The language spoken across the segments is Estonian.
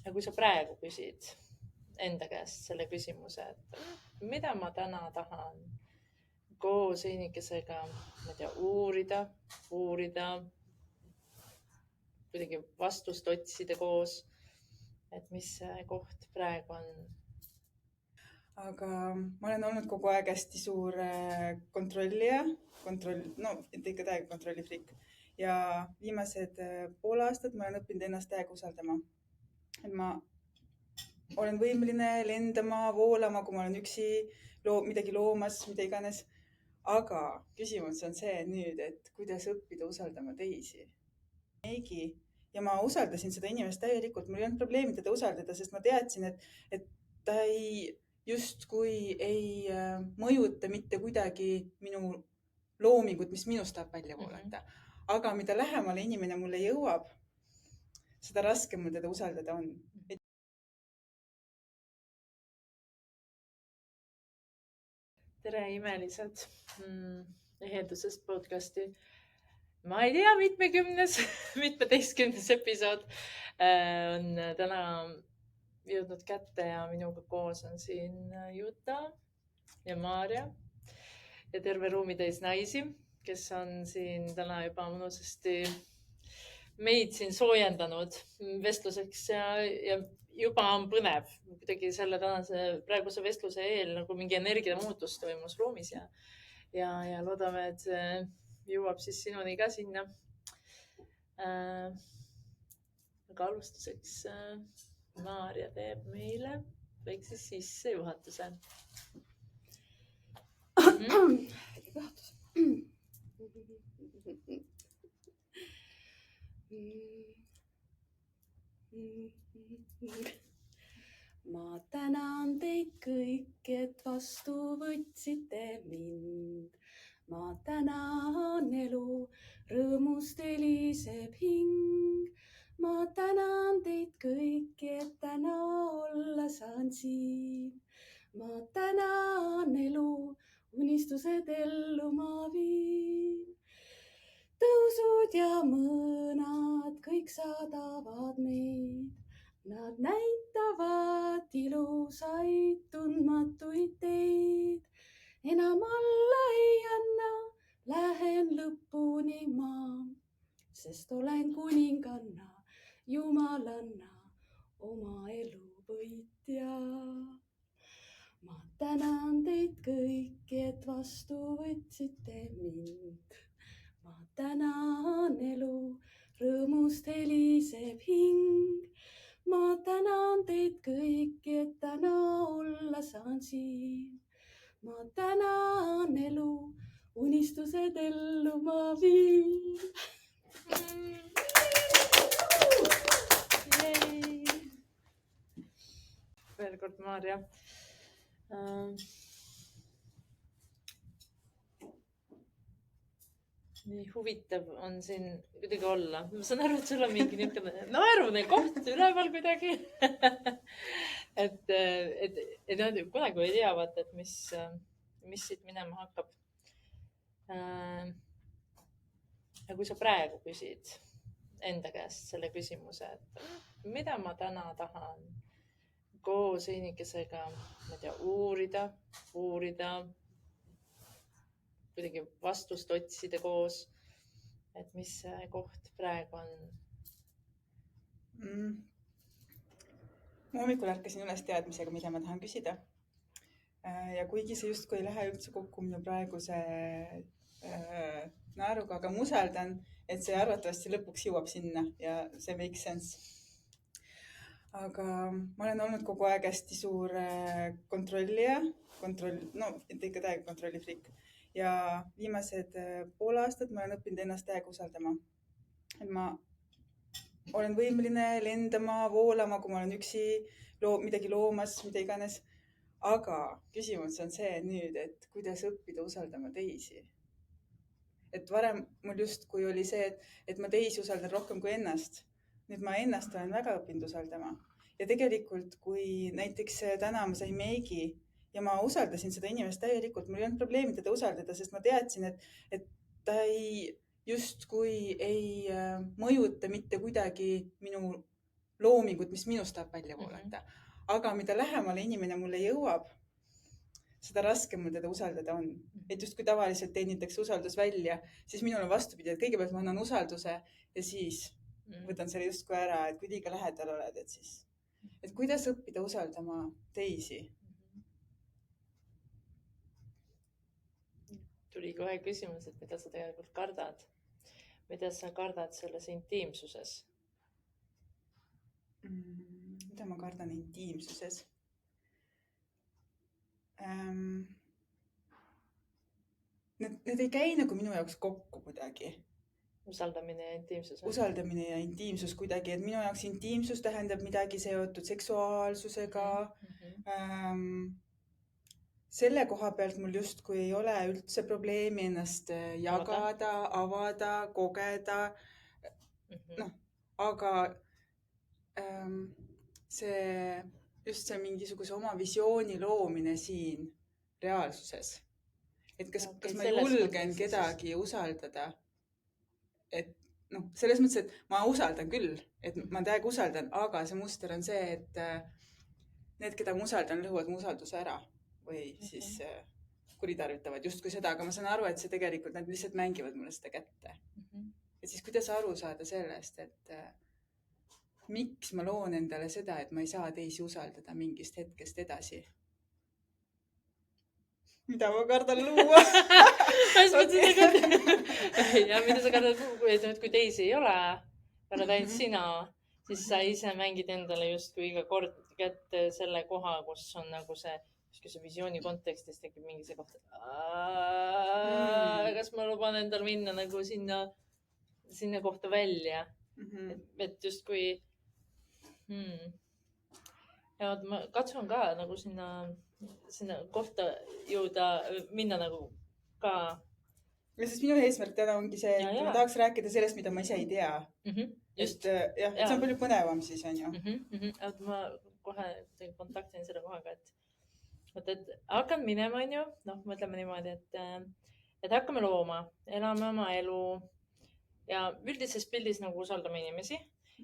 Ja kui sa praegu küsid enda käest selle küsimuse, et mida ma täna tahan koos inimesega, ma ei tea, uurida, kuidagi vastust otsida koos, et mis see koht praegu on. Aga ma olen olnud kogu aeg hästi suur kontrollija, et ikka täiega kontrollifrik. Ja viimased pool aastat ma olen õppinud ennast täiega usaldama. Et ma olen võimeline lendama, voolama, kui ma olen üksi midagi loomas, mida iganes. Aga küsimus on see nüüd, et kuidas õppida usaldama teisi. Ja ma usaldasin seda inimest täielikult, mul ei olnud probleemi teda usaldada, sest ma teadsin, et ta justkui ei mõjuta mitte kuidagi minu loomingut, mis minust tahab välja voolata. Aga mida lähemale inimene mulle jõuab, seda raskem mul teda usaldada on. Tere, imelised Ehendusest podcasti. Ma ei tea, mitmeteistkümnes episood on täna jõudnud kätte ja minuga koos on siin Juta ja Maarja ja terve ruumitäis naisi, kes on siin täna juba mõnusasti meid siin soojendanud vestluseks ja juba on põnev. Kuidagi selle praeguse vestluse eel nagu mingi energiamuutus toimus ruumis ja loodame, et jõuab siis sinuni ka sinna. Aga alustuseks Maarja teeb meile väikse sissejuhatuse. Ma tänan teid kõik, et vastu võtsite mind. Ma tänan elu, rõõmust heliseb hing. Ma tänan teid kõik, et täna olla saan siin. Ma tänan elu, unistused ellu ma viin. Tõusud ja mõõnad kõik saadavad meid. Nad näitavad ilusaid tundmatuid teid. Enam alla ei anna, lähen lõpuni ma, sest olen kuninganna, jumalanna, oma elu võitja. Ma tänan teid kõik, et vastu võtsite mind. Ma tänan elu, rõõmust heliseb hing. Ma tänan teid kõik, et täna olla saan siin. Ma tänan elu, unistused ellu ma viin. Veel kord Maarja. Nii huvitav on siin kuidagi olla. Ma saan aru, et sul on mingi niisugune naerune koht üleval kuidagi. et nad kunagi ei tea, vaata, et mis siit minema hakkab. Ja kui sa praegu küsid enda käest selle küsimuse, et mida ma täna tahan koos inimesega, ma ei tea, uurida, kuidagi vastust otsida koos, et mis see koht praegu on. Ma hommikul ärkasin üles teadmisega, mida ma tahan küsida. Ja kuigi see justkui ei lähe üldse kokku minu praeguse naeruga, aga ma usaldan, et see arvatavasti lõpuks jõuab sinna ja see makes sense. Aga ma olen olnud kogu aeg hästi suur kontrollija, et ikka täiega kontrollifrik. Ja viimased pool aastat ma olen õppinud ennast täiega usaldama. Et ma olen võimeline lendama, voolama, kui ma olen üksi midagi loomas, mida iganes. Aga küsimus on see nüüd, et kuidas õppida usaldama teisi. Et varem mul justkui oli see, et ma teisi usaldan rohkem kui ennast. Nüüd ma ennast olen väga õppinud usaldama. Ja tegelikult, kui näiteks täna ma sain meigi ja ma usaldasin seda inimest täielikult, mul ei olnud probleemi teda usaldada, sest ma teadsin, et ta justkui ei mõjuta mitte kuidagi minu loomingut, mis minust tahab välja voolata. Aga mida lähemale inimene mulle jõuab, seda raskem mul teda usaldada on. Et just kui tavaliselt teenitakse usaldus välja, siis minul on vastupidi, et kõigepealt ma annan usalduse ja siis võtan selle justkui ära, et kui liiga lähedal oled, et siis, et kuidas õppida usaldama teisi. Tuli kohe küsimus, et mida sa tegelikult kardad. Mida sa kardad selles intiimsuses? Mida ma kardan intiimsuses? Need ei käi nagu minu jaoks kokku kuidagi. Usaldamine ja intiimsus. Usaldamine ja intiimsus kuidagi, et minu jaoks intiimsus tähendab midagi seotud seksuaalsusega. Selle koha pealt mul justkui ei ole üldse probleemi ennast jagada, avada, kogeda. Aga just see mingisuguse oma visiooni loomine siin reaalsuses. Et kas ma julgen kedagi usaldada? Et selles mõttes, et ma usaldan küll, et ma täiega usaldan, aga see muster on see, et need, keda ma usaldan, lõhuvad mu usalduse ära või siis kuritarvitavad justkui seda, aga ma saan aru, et see tegelikult nad lihtsalt mängivad mulle seda kätte. Et siis kuidas aru saada sellest, et miks ma loon endale seda, et ma ei saa teisi usaldada mingist hetkest edasi? Mida ma kardan luua? Ja mida sa kardad, kui teisi ei ole, oled ainult sina, siis sa ise mängid endale justkui iga kord kätte selle koha, kus on nagu see visiooni kontekstis tekib mingi see koht. Kas ma luban endal minna nagu sinna kohta välja? Et justkui ja ma katsun ka nagu sinna kohta jõuda, minna nagu ka. Ja sest minu eesmärk täna ongi see, et ma tahaks rääkida sellest, mida ma ise ei tea. Just, et see on palju põnevam siis, on ju. Ma kohe kontaktin selle kohaga, et hakkan minema, on ju, mõtleme niimoodi, et hakkame looma, elame oma elu ja üldises pildis nagu usaldame inimesi.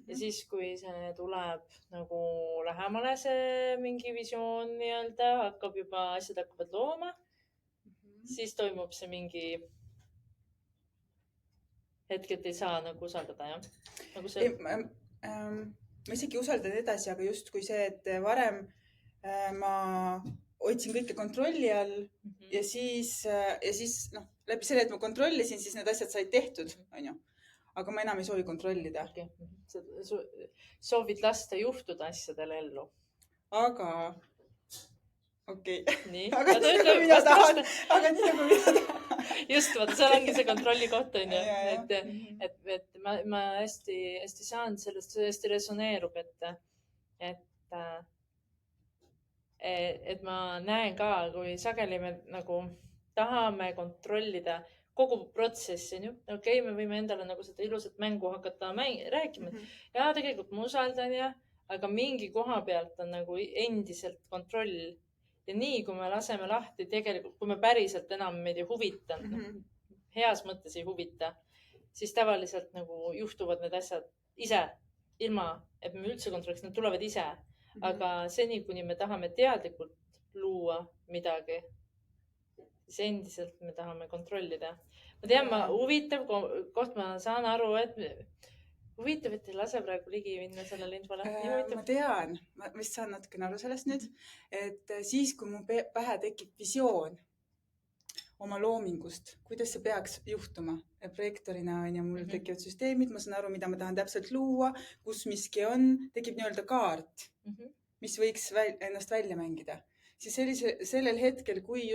Ja siis, kui see tuleb nagu lähemale see mingi visioon nii-öelda, asjad hakkavad looma, siis toimub see mingi hetk, et ei saa nagu usaldada, jah? Nagu see... Ma isegi usaldan edasi, aga just kui see, et varem ma hoidsin kõike kontrolli all ja siis läbi selle, et ma kontrollisin, siis need asjad said tehtud, on ju. Aga ma enam ei soovi kontrollida. Soovid lasta juhtuda asjadele ellu. Aga, okei. Aga nii nagu mina tahan. Just, vaata, seal ongi see kontrolli koht, on ju. Et ma hästi saan sellest, hästi resoneerub, et ma näen ka, kui sageli me nagu tahame kontrollida kogu protsessi, on ju. Okei, me võime endale nagu seda ilusat mängu hakata rääkima. Ja tegelikult ma usaldan, aga mingi koha pealt on nagu endiselt kontroll. Ja nii, kui me laseme lahti, tegelikult, kui me päriselt enam meid ei huvita, heas mõttes ei huvita, siis tavaliselt nagu juhtuvad need asjad ise, ilma, et me üldse kontrolliks, nad tulevad ise. Aga seni, kuni me tahame teadlikult luua midagi, siis endiselt me tahame kontrollida. Ma tean, huvitav koht, ma saan aru, et huvitav, et ei lase praegu ligi minna sellele infole. Ma tean, ma vist saan natukene aru sellest nüüd, et siis, kui mu pähe tekib visioon oma loomingust, kuidas see peaks juhtuma. Projektorina on ja mul tekivad süsteemid, ma saan aru, mida ma tahan täpselt luua, kus miski on, tekib nii-öelda kaart, mis võiks ennast välja mängida. Siis sellel hetkel, kui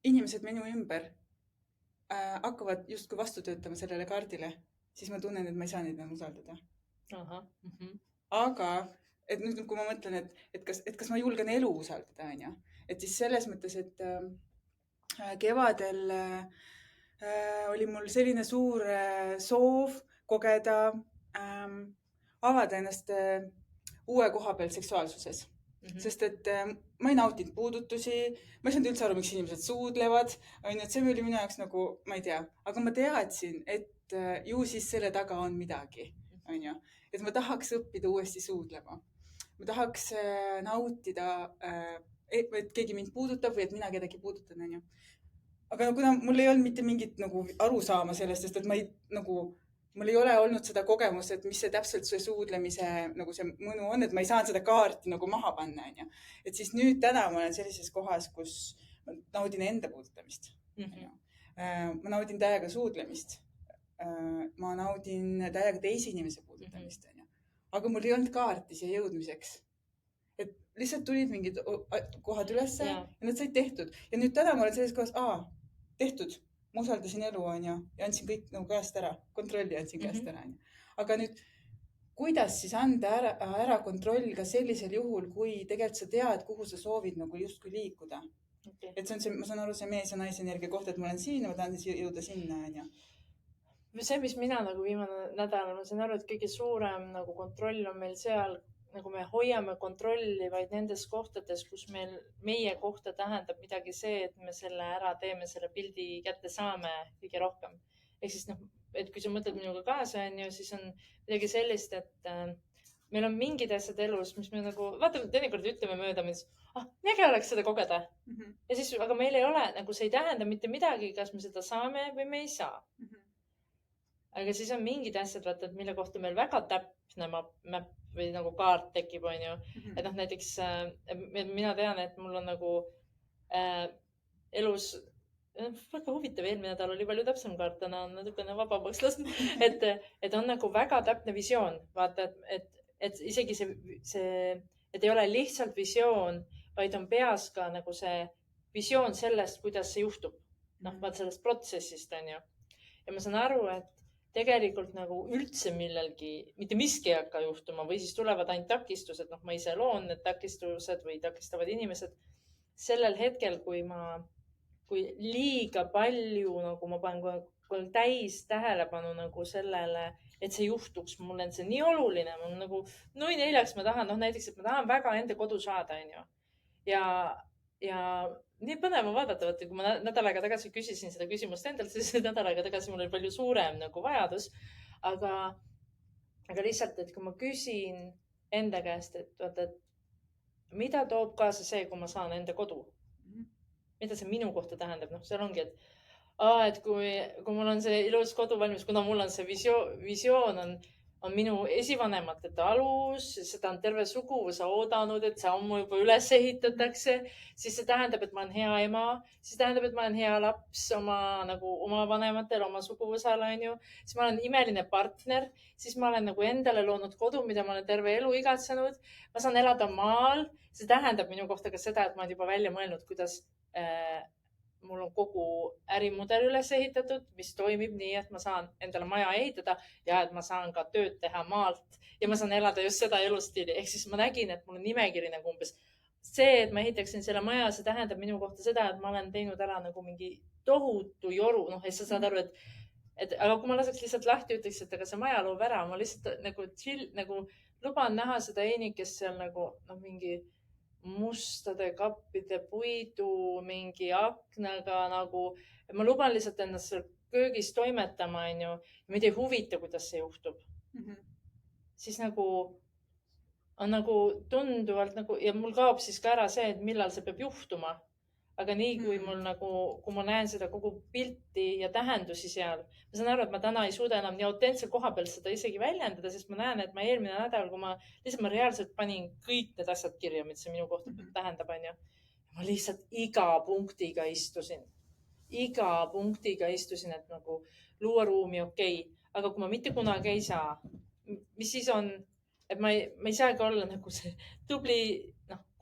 inimesed minu ümber hakkavad justkui vastu töötama sellele kaardile, siis ma tunnen, et ma ei saa neid enam usaldada. Aga, et nüüd, kui ma mõtlen, et kas ma julgen elu usaldada, on ju, et siis selles mõttes, et kevadel oli mul selline suur soov kogeda, avada ennast uue koha peal seksuaalsuses. Sest et ma ei nautinud puudutusi, ma ei saanud üldse aru, miks inimesed suudlevad, et see oli minu jaoks nagu, ma ei tea, aga ma teadsin, et ju siis selle taga on midagi. on ju. Et ma tahaks õppida uuesti suudlema. Ma tahaks nautida, et keegi mind puudutab või et mina kedagi puudutan, on ju. Aga kuna mul ei olnud mitte mingit nagu arusaama sellest, sest et ma ei, nagu, mul ei ole olnud seda kogemust, et mis see täpselt see suudlemise nagu see mõnu on, et ma ei saanud seda kaarti nagu maha panna, on ju. Et siis nüüd täna ma olen sellises kohas, kus ma naudin enda puudutamist. Ma naudin täiega suudlemist. Ma naudin täiega teise inimese puudutamist, on ju. Aga mul ei olnud kaarti siia jõudmiseks. Et lihtsalt tulid mingid kohad ülesse ja nad said tehtud. Ja nüüd täna ma olen selles kohas, tehtud. Ma usaldasin elu, on ju, ja andsin kõik nagu käest ära. Kontrolli andsin käest ära, on ju. Aga nüüd, kuidas siis anda ära kontroll ka sellisel juhul, kui tegelikult sa tead, kuhu sa soovid nagu justkui liikuda. Okay. Et see on see, ma saan aru, see mees ja naisenergia koht, et ma olen siin ja ma tahan jõuda sinna, on ju. See, mis mina nagu viimane nädal, ma saan aru, et kõige suurem nagu kontroll on meil seal, nagu me hoiame kontrolli vaid nendes kohtades, kus meie kohta tähendab midagi see, et me selle ära teeme, selle pildi kätte saame kõige rohkem. Ehk siis et kui sa mõtled minuga kaasa, on ju, siis on midagi sellist, et meil on mingid asjad elus, mis me nagu, vaata, teinekord ütleme möödamis, äge oleks seda kogeda. Ja siis, aga meil ei ole, nagu see ei tähenda mitte midagi, kas me seda saame või me ei saa. Aga siis on mingid asjad, vaata, mille kohta meil väga täpne map või nagu kaart tekib, on ju. Et näiteks mina tean, et mul on nagu elus väga huvitav, eelmine nädal oli palju täpsem kaart, täna on natukene vabamaks lasknud, et on nagu väga täpne visioon. Vaata, et isegi see, et ei ole lihtsalt visioon, vaid on peas ka nagu see visioon sellest, kuidas see juhtub. Vaat sellest protsessist, on ju. Ja ma saan aru, et tegelikult nagu üldse millelgi, mitte miski ei hakka juhtuma või siis tulevad ainult takistused. Ma ise loon need takistused või takistavad inimesed sellel hetkel, kui liiga palju nagu ma panen täis tähelepanu nagu sellele, et see juhtuks. Mul on see nii oluline. Mul nagu nui neljaks ma tahan, näiteks, et ma tahan väga enda kodu saada, on ju. Ja nii põnev on vaadata, kui ma nädal aega tagasi küsisin seda küsimust endalt, siis nädal aega tagasi mul oli palju suurem nagu vajadus. Aga lihtsalt, et kui ma küsin enda käest, et vaata, et mida toob kaasa see, kui ma saan enda kodu? Mida see minu kohta tähendab? Seal ongi, et kui mul on see ilus kodu valmis, kuna mul on see visioon on minu esivanemate talus, seda on terve suguvõsa oodanud, et see ammu juba üles ehitatakse, siis see tähendab, et ma olen hea ema, siis tähendab, et ma olen hea laps oma vanematele, oma suguvõsale, on ju. Siis ma olen imeline partner, siis ma olen nagu endale loonud kodu, mida ma olen terve elu igatsenud. Ma saan elada maal. See tähendab minu kohta ka seda, et ma olen juba välja mõelnud, kuidas mul on kogu ärimudel üles ehitatud, mis toimib nii, et ma saan endale maja ehitada ja et ma saan ka tööd teha maalt ja ma saan elada just seda elustiili. Ehk siis ma nägin, et mul on nimekiri nagu umbes see, et ma ehitaksin selle maja, see tähendab minu kohta seda, et ma olen teinud ära nagu mingi tohutu joru. Ja sa saad aru, aga kui ma laseks lihtsalt lahti, ütleks, et aga see maja loob ära, ma lihtsalt nagu luban näha seda einikest seal nagu mingi mustade kappide puidu mingi aknaga nagu, ma luban lihtsalt ennast seal köögis toimetama, on ju, ja meid ei huvita, kuidas see juhtub. Siis nagu on nagu tunduvalt nagu, ja mul kaob siis ka ära see, et millal see peab juhtuma. Aga nii kui mul nagu, kui ma näen seda kogu pilti ja tähendusi seal, ma saan aru, et ma täna ei suuda enam nii autentse koha peal seda isegi väljendada, sest ma näen, et ma eelmine nädal, kui ma reaalselt panin kõik need asjad kirja, mis see minu kohta tähendab, on ju. Ma lihtsalt iga punktiga istusin, et nagu luua ruumi, okei. Aga kui ma mitte kunagi ei saa, mis siis on, et ma ei saagi olla nagu see tubli,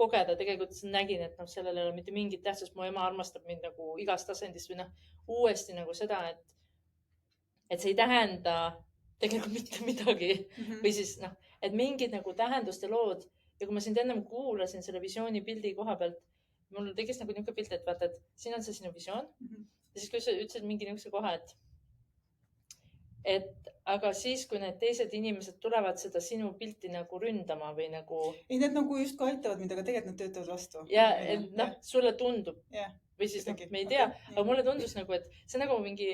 kogeda. Tegelikult nägin, et sellel ei ole mitte mingit tähtsust. Mu ema armastab mind nagu igast tasandist või uuesti nagu seda, et see ei tähenda tegelikult mitte midagi. Või siis, et mingid nagu tähenduste lood. Ja kui ma sind ennem kuulasin selle visiooni pildi koha pealt, mul tekkis nagu niisugune pilt, et vaata, et siin on see sinu visioon. Ja siis, kui sa ütlesid mingi niisuguse koha, et aga siis, kui need teised inimesed tulevad seda sinu pilti nagu ründama või nagu... Ei, need nagu justkui aitavad mind, aga tegelikult nad töötavad vastu. Ja sulle tundub. Yeah. Või siis me ei tea. Aga mulle tundus nagu, et see on nagu mingi,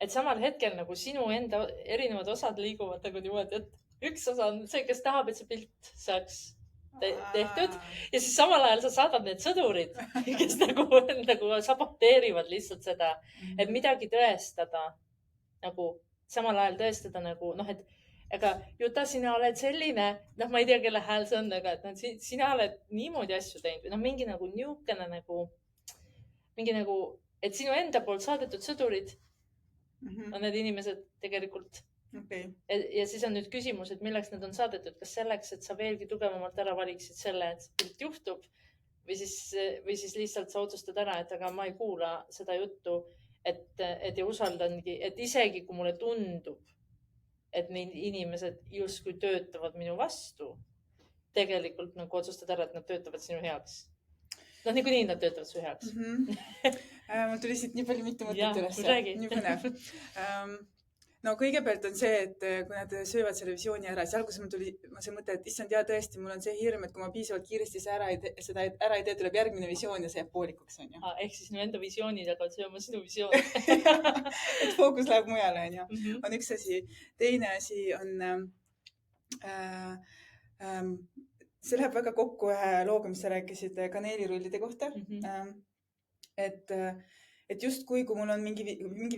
et samal hetkel nagu sinu enda erinevad osad liiguvad nagu niimoodi, et üks osa on see, kes tahab, et see pilt saaks tehtud ja siis samal ajal sa saadad need sõdurid, kes nagu saboteerivad lihtsalt seda, et midagi tõestada, nagu samal ajal tõestada nagu noh, et aga Juta, sina oled selline, noh, ma ei tea, kelle hääl see on, aga et sina oled niimoodi asju teinud või noh, mingi nagu niisugune nagu, et sinu enda poolt saadetud sõdurid on need inimesed tegelikult. Okay. Ja siis on nüüd küsimus, et milleks need on saadetud, kas selleks, et sa veelgi tugevamalt ära valiksid selle, et see pilt juhtub või siis lihtsalt sa otsustad ära, et aga ma ei kuula seda juttu, et ei usaldangi, et isegi kui mulle tundub, et need inimesed justkui töötavad minu vastu, tegelikult nagu otsustad ära, et nad töötavad sinu heaks. Noh, niikuinii nad töötavad su heaks. Mul tuli siit nii palju mitu mõtet üles. Nii põnev. No kõigepealt on see, et kui nad söövad selle visiooni ära, siis alguses mul tuli see mõte, et issand, tõesti, mul on see hirm, et kui ma piisavalt kiiresti seda ära ei tee, tuleb järgmine visioon ja see jääb poolikuks. Ehk siis minu enda visioonid hakkavad sööma sinu visiooni. Et fookus läheb mujale, on üks asi. Teine asi on, see läheb väga kokku ühe looga, mis sa rääkisid kaneelirullide kohta. Et justkui, kui mul on mingi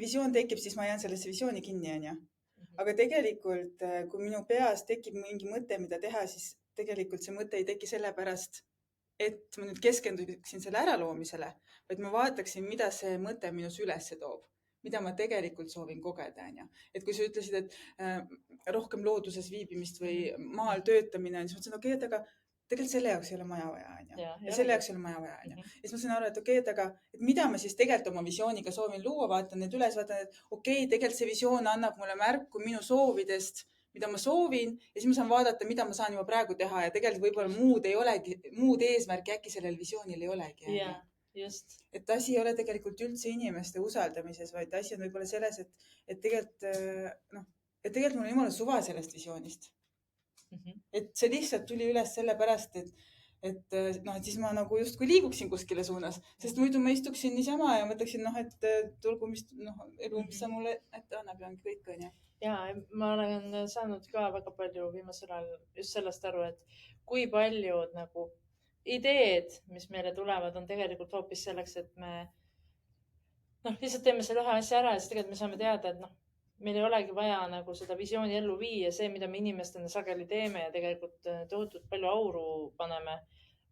visioon tekib, siis ma jään sellesse visiooni kinni. Aga tegelikult, kui minu peas tekib mingi mõte, mida teha, siis tegelikult see mõte ei teki sellepärast, et ma nüüd keskenduksin selle äraloomisele, vaid ma vaataksin, mida see mõte minus üles toob, mida ma tegelikult soovin kogeda. Et kui sa ütlesid, et rohkem looduses viibimist või maal töötamine, siis ma ütlesin, okei, et aga tegelikult selle jaoks ei ole maja vaja. Ja selle jaoks ei ole maja vaja. Ja siis ma sain aru, et okei, et mida ma siis tegelikult oma visiooniga soovin luua, vaatan need üles, vaatan, et okei, tegelikult see visioon annab mulle märku minu soovidest, mida ma soovin ja siis ma saan vaadata, mida ma saan juba praegu teha ja tegelikult võib-olla muud eesmärki äkki sellel visioonil ei olegi. Ja, just. Et asi ei ole tegelikult üldse inimeste usaldamises, vaid asi on võib-olla selles, et tegelikult mul on jumala suva sellest visioonist. Et see lihtsalt tuli üles sellepärast, et siis ma nagu justkui liiguksin kuskile suunas, sest muidu ma istuksin niisama ja mõtleksin, et tulgu elu, mis sa mulle ette annab ja on kõik. Ja ma olen saanud ka väga palju viimasel ajal just sellest aru, et kui paljud nagu ideed, mis meile tulevad, on tegelikult hoopis selleks, et me lihtsalt teeme selle ühe asja ära ja siis tegelikult me saame teada, et meil ei olegi vaja nagu seda visiooni ellu viia, see, mida me inimestena sageli teeme ja tegelikult tohutult palju auru paneme.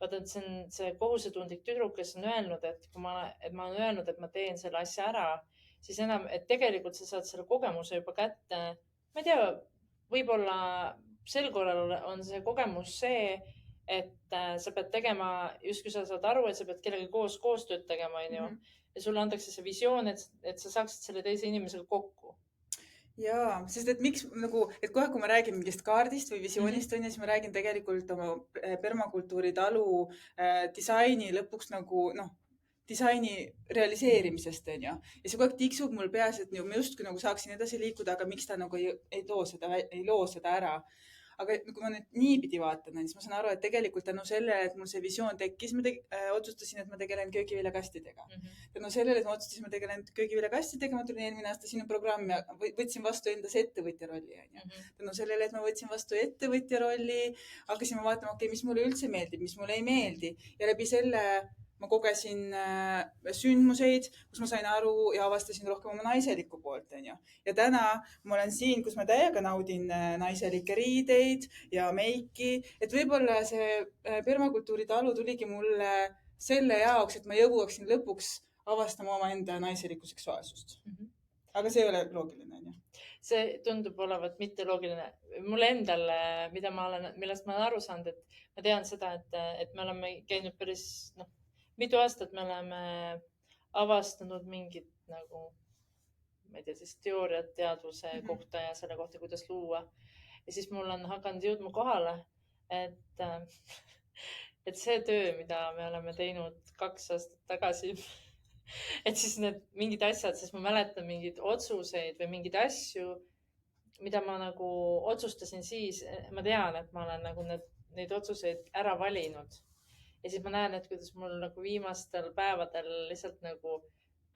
Vaata, et see on see kohusetundlik tüdruk, kes on öelnud, et ma olen öelnud, et ma teen selle asja ära, siis enam, et tegelikult sa saad selle kogemuse juba kätte. Ma ei tea, võib-olla sel korral on see kogemus see, et sa pead tegema, just kui sa saad aru, et sa pead kellegi koostööd tegema, ja sulle antakse see visioon, et sa saaksid selle teise inimesega kokku. Jaa, sest et miks et kohe, kui ma räägin mingist kaardist või visioonist, siis ma räägin tegelikult oma permakultuuri talu disaini lõpuks disaini realiseerimisest. Ja see kogu aeg tiksub mul peas, et ma justkui saaksin edasi liikuda, aga miks ta ei loo seda ära. Aga kui ma nüüd niipidi vaatan, siis ma saan aru, et tegelikult tänu sellele, et mul see visioon tekkis, ma otsustasin, et ma tegelen köögiviljakastidega. Tänu sellele, et ma otsustasin, et ma tegelen köögiviljakastidega, ma tulin eelmine aasta sinu programmi ja võtsin vastu endas ettevõtja rolli. Tänu sellele, et ma võtsin vastu ettevõtja rolli, hakkasime vaatama, mis mulle üldse meeldib, mis mulle ei meeldi. Ja läbi selle ma kogesin sündmuseid, kus ma sain aru ja avastasin rohkem oma naiselikku poolt. Ja täna ma olen siin, kus ma täiega naudin naiselikke riideid ja meiki. Et võib-olla see permakultuuri talu tuligi mulle selle jaoks, et ma jõuaksin lõpuks avastama oma enda naiselikku seksuaalsust. Aga see ei ole loogiline. See tundub olevat mitte loogiline. Mulle endale, millest ma olen aru saanud, et ma tean seda, et me oleme käinud päris, mitu aastat me oleme avastanud mingit ma ei tea, siis teooriat teadvuse kohta ja selle kohta, kuidas luua. Ja siis mul on hakanud jõudma kohale, et see töö, mida me oleme teinud 2 aastat tagasi, et siis need mingid asjad, sest ma mäletan mingeid otsuseid või mingeid asju, mida ma otsustasin siis, ma tean, et ma olen neid otsuseid ära valinud. Ja siis ma näen, et kuidas mul viimastel päevadel lihtsalt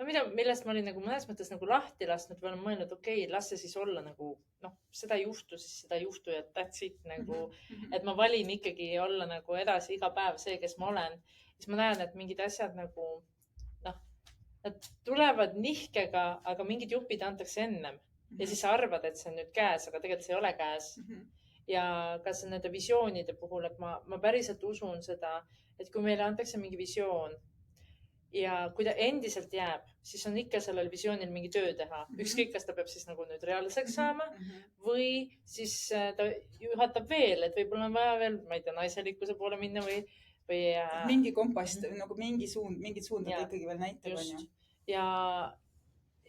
millest ma olin nagu mõnes mõttes nagu lahti lasknud või olen mõelnud, okei, las see siis olla nagu, seda ei juhtu, siis seda ei juhtu ja that's it nagu, et ma valin ikkagi olla nagu edasi iga päev see, kes ma olen. Siis ma näen, et mingid asjad nagu, nad tulevad nihkega, aga mingid jupid antakse ennem. Ja siis sa arvad, et see on nüüd käes, aga tegelikult see ei ole käes. Ja ka nende visioonide puhul, et ma päriselt usun seda, et kui meile antakse mingi visioon ja kui ta endiselt jääb, siis on ikka sellel visioonil mingi töö teha. Ükskõik, kas ta peab siis nagu nüüd reaalseks saama või siis ta juhatab veel, et võib-olla on vaja veel, ma ei tea, naiselikkuse poole minna või mingi kompass, nagu mingid suund ta ikkagi veel näitab. Just. Ja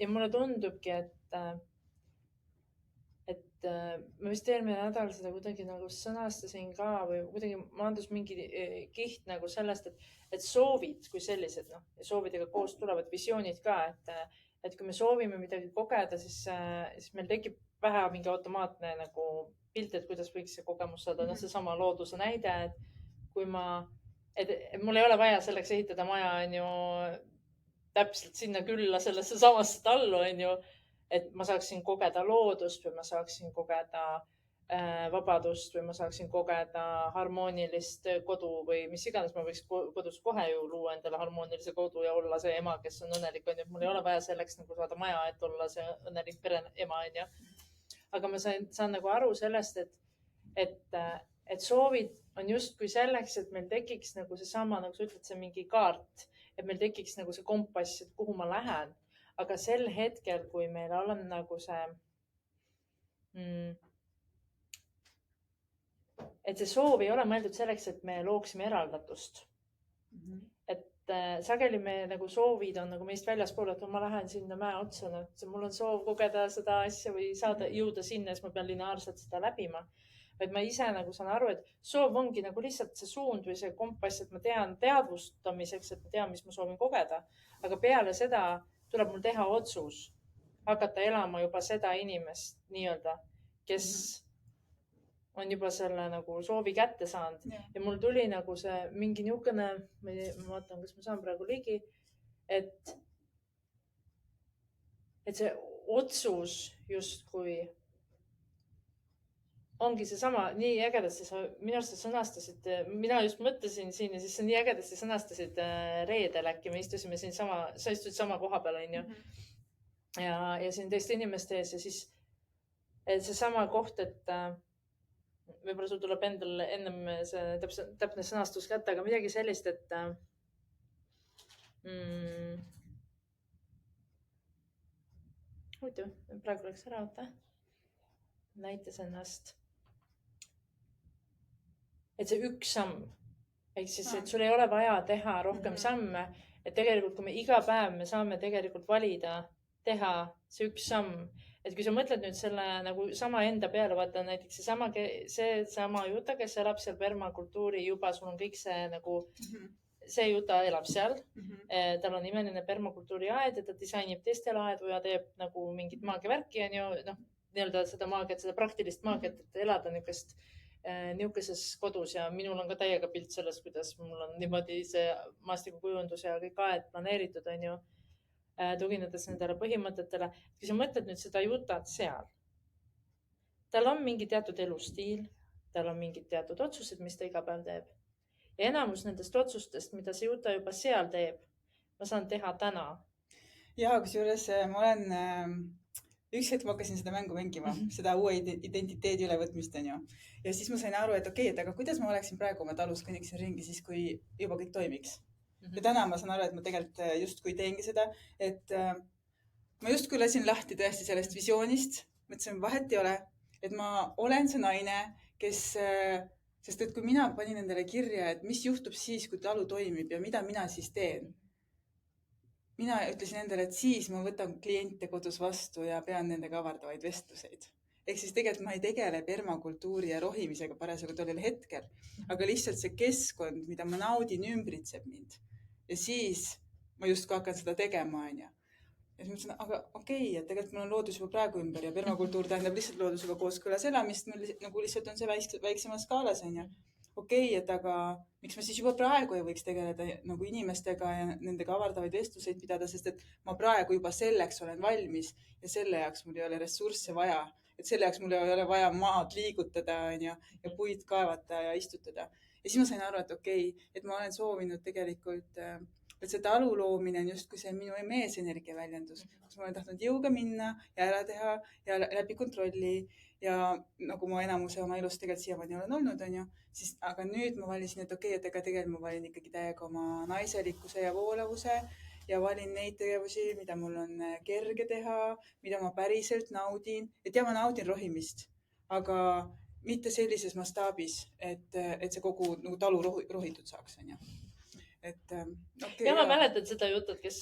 mulle tundubki, et ma vist eelmine nädal seda kuidagi nagu sõnastasin ka või kuidagi maandus mingi kiht nagu sellest, et soovid kui sellised, ja soovidega koos tulevad visioonid ka, et kui me soovime midagi kogeda, siis meil tekib vähe mingi automaatne nagu pilt, et kuidas võiks see kogemus saada. Seesama looduse näide, et kui et mul ei ole vaja selleks ehitada maja, on ju, täpselt sinna külla sellesse samasse tallu, on ju, et ma saaksin kogeda loodust või ma saaksin kogeda vabadust või ma saaksin kogeda harmoonilist kodu või mis iganes. Ma võiks kodus kohe ju luua endale harmoonilise kodu ja olla see ema, kes on õnnelik. On ju, et mul ei ole vaja selleks nagu saada maja, et olla see õnnelik pere ema, on ju. Aga ma saan nagu aru sellest, et soovid on justkui selleks, et meil tekiks nagu seesama, nagu sa ütled, see mingi kaart, et meil tekiks nagu see kompass, et kuhu ma lähen. Aga sel hetkel, kui meil on nagu see, et see soov ei ole mõeldud selleks, et me looksime eraldatust. Et sageli me nagu soovid on nagu meist väljaspool, et ma lähen sinna mäe otsa, mul on soov kogeda seda asja või jõuda sinna, siis ma pean lineaarselt seda läbima. Vaid ma ise nagu saan aru, et soov ongi nagu lihtsalt see suund või see kompass, et ma tean teadvustamiseks, et ma tean, mis ma soovin kogeda. Aga peale seda tuleb mul teha otsus, hakata elama juba seda inimest nii-öelda, kes on juba selle nagu soovi kätte saanud. Ja mul tuli nagu see mingi niukene, ma vaatan, kas ma saan praegu ligi, et see otsus justkui ongi seesama nii ägedasti, sa minu arust sõnastasid, mina just mõtlesin siin ja siis sa nii ägedasti sõnastasid reedel äkki, me istusime siin sa istud sama koha peal, on ju. Ja siin teiste inimeste ees ja siis seesama koht, et võib-olla sul tuleb endal ennem see täpne sõnastus kätte, aga midagi sellist, et huvitav, praegu läks ära, oota. Näitas ennast. Et see üks samm, ehk siis, et sul ei ole vaja teha rohkem samme, et tegelikult, kui me iga päev me saame tegelikult valida, teha see üks samm, et kui sa mõtled nüüd selle nagu sama enda peale, vaata näiteks seesama Juta, kes elab seal permakultuuri juba, sul on kõik see nagu, see Juta elab seal, tal on imeline permakultuuri aed ja ta disainib teistele aedu ja teeb nagu mingit maagiavärki, on ju, nii-öelda seda maagiat, seda praktilist maagiat, et elada niisukeses kodus ja minul on ka täiega pilt sellest, kuidas mul on niimoodi see maastikukujundus ja kõik aed planeeritud, on ju, tuginedes nendele põhimõtetele. Kui sa mõtled nüüd seda Jutat seal, tal on mingi teatud elustiil, tal on mingid teatud otsused, mis ta iga päev teeb. Ja enamus nendest otsustest, mida see Juta juba seal teeb, ma saan teha täna. Ja, kusjuures ma olen üks hetk ma hakkasin seda mängu mängima, seda uue identiteedi ülevõtmist, on ju. Ja siis ma sain aru, et okei, et aga kuidas ma oleksin praegu oma talus, kõnniksin ringi siis, kui juba kõik toimiks. Ja täna ma saan aru, et ma tegelikult justkui teengi seda, et ma justkui lasin lahti tõesti sellest visioonist. Mõtlesin, vahet ei ole, et ma olen see naine, kes, sest et kui mina panin endale kirja, et mis juhtub siis, kui talu toimib ja mida mina siis teen. Mina ütlesin endale, et siis ma võtan kliente kodus vastu ja pean nendega avardavaid vestluseid. Ehk siis tegelikult ma ei tegele permakultuuri ja rohimisega parasjagu tollel hetkel, aga lihtsalt see keskkond, mida ma naudin, ümbritseb mind. Ja siis ma justkui hakkan seda tegema, on ju. Ja siis mõtlesin, aga okei, et tegelikult mul on loodus juba praegu ümber ja permakultuur tähendab lihtsalt loodusega kooskõlas elamist, mul nagu lihtsalt on see väiksemas skaalas, on ju. okei, et aga miks ma siis juba praegu ei võiks tegeleda nagu inimestega ja nendega avardavaid vestluseid pidada, sest et ma praegu juba selleks olen valmis ja selle jaoks mul ei ole ressursse vaja. Et selle jaoks mul ei ole vaja maad liigutada ja puid kaevata ja istutada. Ja siis ma sain aru, et okei, et ma olen soovinud tegelikult, et see talu loomine on justkui see minu meesenergia väljendus, kus ma olen tahtnud jõuga minna ja ära teha ja läbi kontrolli ja nagu ma enamuse oma elust tegelikult siiamaani olen olnud, on ju, siis, aga nüüd ma valisin, et okei, et ega tegelikult ma valin ikkagi täiega oma naiselikkuse ja voolavuse ja valin neid tegevusi, mida mul on kerge teha, mida ma päriselt naudin. Et ja ma naudin rohimist, aga mitte sellises mastaabis, et see kogu nagu talu rohitud saaks, on ju. Et okay, ja ma mäletan seda jutut, kes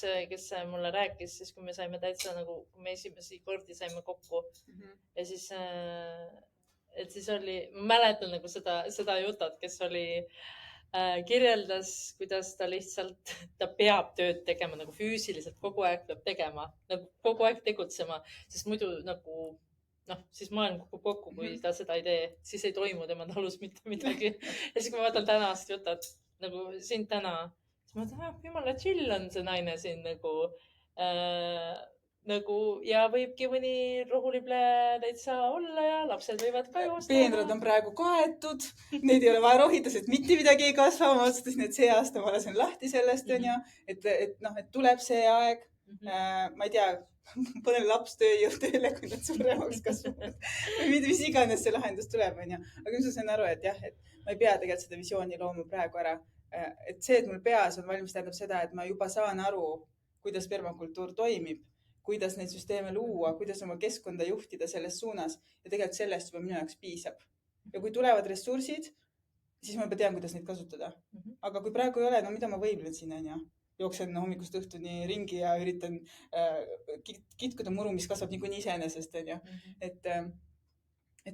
mulle rääkis, siis kui me saime täitsa nagu, kui me esimesi kordi saime kokku ja siis, et siis oli, ma mäletan nagu seda jutut, kes oli, kirjeldas, kuidas ta lihtsalt, ta peab tööd tegema nagu füüsiliselt kogu aeg peab tegema, nagu kogu aeg tegutsema, sest muidu nagu siis maailm kukub kokku, kui ta seda ei tee, siis ei toimu tema talus mitte midagi. Ja siis, kui ma vaatan tänast jutat, nagu sind täna, siis ma mõtlen, jumala chill on see naine siin nagu ja võibki mõni rohulible täitsa olla ja lapsed võivad ka joosta. Peenrad on praegu kaetud, neid ei ole vaja rohida, sest mitte midagi ei kasva. Ma otsustasin, et see aasta ma lasen lahti sellest, on ju, et tuleb see aeg. Ma ei tea, panen laps tööle, kui nad suuremaks kasvavad või mis iganes see lahendus tuleb, on ju. Aga nüüd ma sain aru, et jah, et ma ei pea tegelikult seda visiooni looma praegu ära. Et see, et mul peas on valmis, tähendab seda, et ma juba saan aru, kuidas permakultuur toimib, kuidas neid süsteeme luua, kuidas oma keskkonda juhtida selles suunas ja tegelikult sellest juba minu jaoks piisab. Ja kui tulevad ressursid, siis ma juba tean, kuidas neid kasutada. Aga kui praegu ei ole, no mida ma võiblen siin, on ju? Jooksen hommikust õhtuni ringi ja üritan kitkuda muru, mis kasvab niikuinii iseenesest, on ju. Et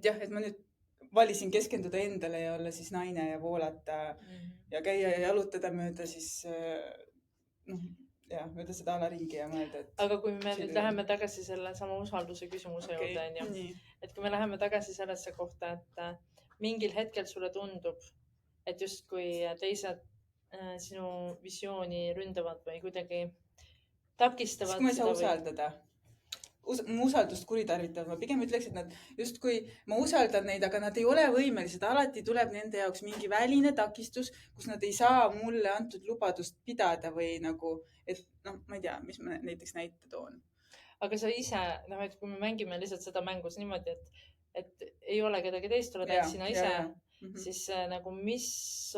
jah, et ma nüüd valisin keskenduda endale ja olla siis naine ja voolata ja käia ja jalutada mööda siis mööda seda alaringi ja mõelda, et... Aga kui me nüüd läheme tagasi selle sama usalduse küsimuse juurde, on ju. Et kui me läheme tagasi sellesse kohta, et mingil hetkel sulle tundub, et justkui teised sinu visiooni ründavad või kuidagi takistavad. Siis kui ma ei saa usaldada. Mu usaldust kuritarvitavad. Ma pigem ütleks, et nad justkui, ma usaldan neid, aga nad ei ole võimelised. Alati tuleb nende jaoks mingi väline takistus, kus nad ei saa mulle antud lubadust pidada või nagu, et ma ei tea, mis ma näiteks näite toon. Aga sa ise, et kui me mängime lihtsalt seda mängus niimoodi, et ei ole kedagi teist, oled ainult sina ise, siis nagu mis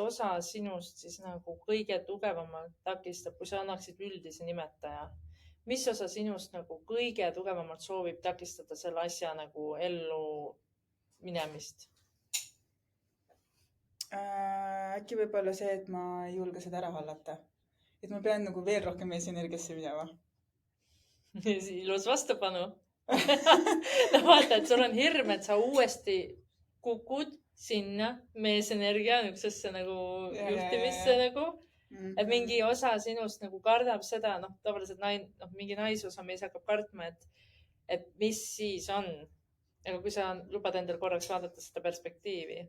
osa sinust siis nagu kõige tugevamalt takistab, kui sa annaksid üldise nimetaja, mis osa sinust nagu kõige tugevamalt soovib takistada selle asja nagu ellu minemist? Äkki võib-olla see, et ma ei julge seda ära hallata. Et ma pean nagu veel rohkem meesenergiasse minema. Ilus vastupanu. Vaata, et sul on hirm, et sa uuesti kukud sinna meesenergia niisugusesse nagu juhtimisse nagu, et mingi osa sinust nagu kardab seda, tavaliselt mingi naisosa mees hakkab kartma, et mis siis on. Aga kui sa lubad endal korraks vaadata seda perspektiivi,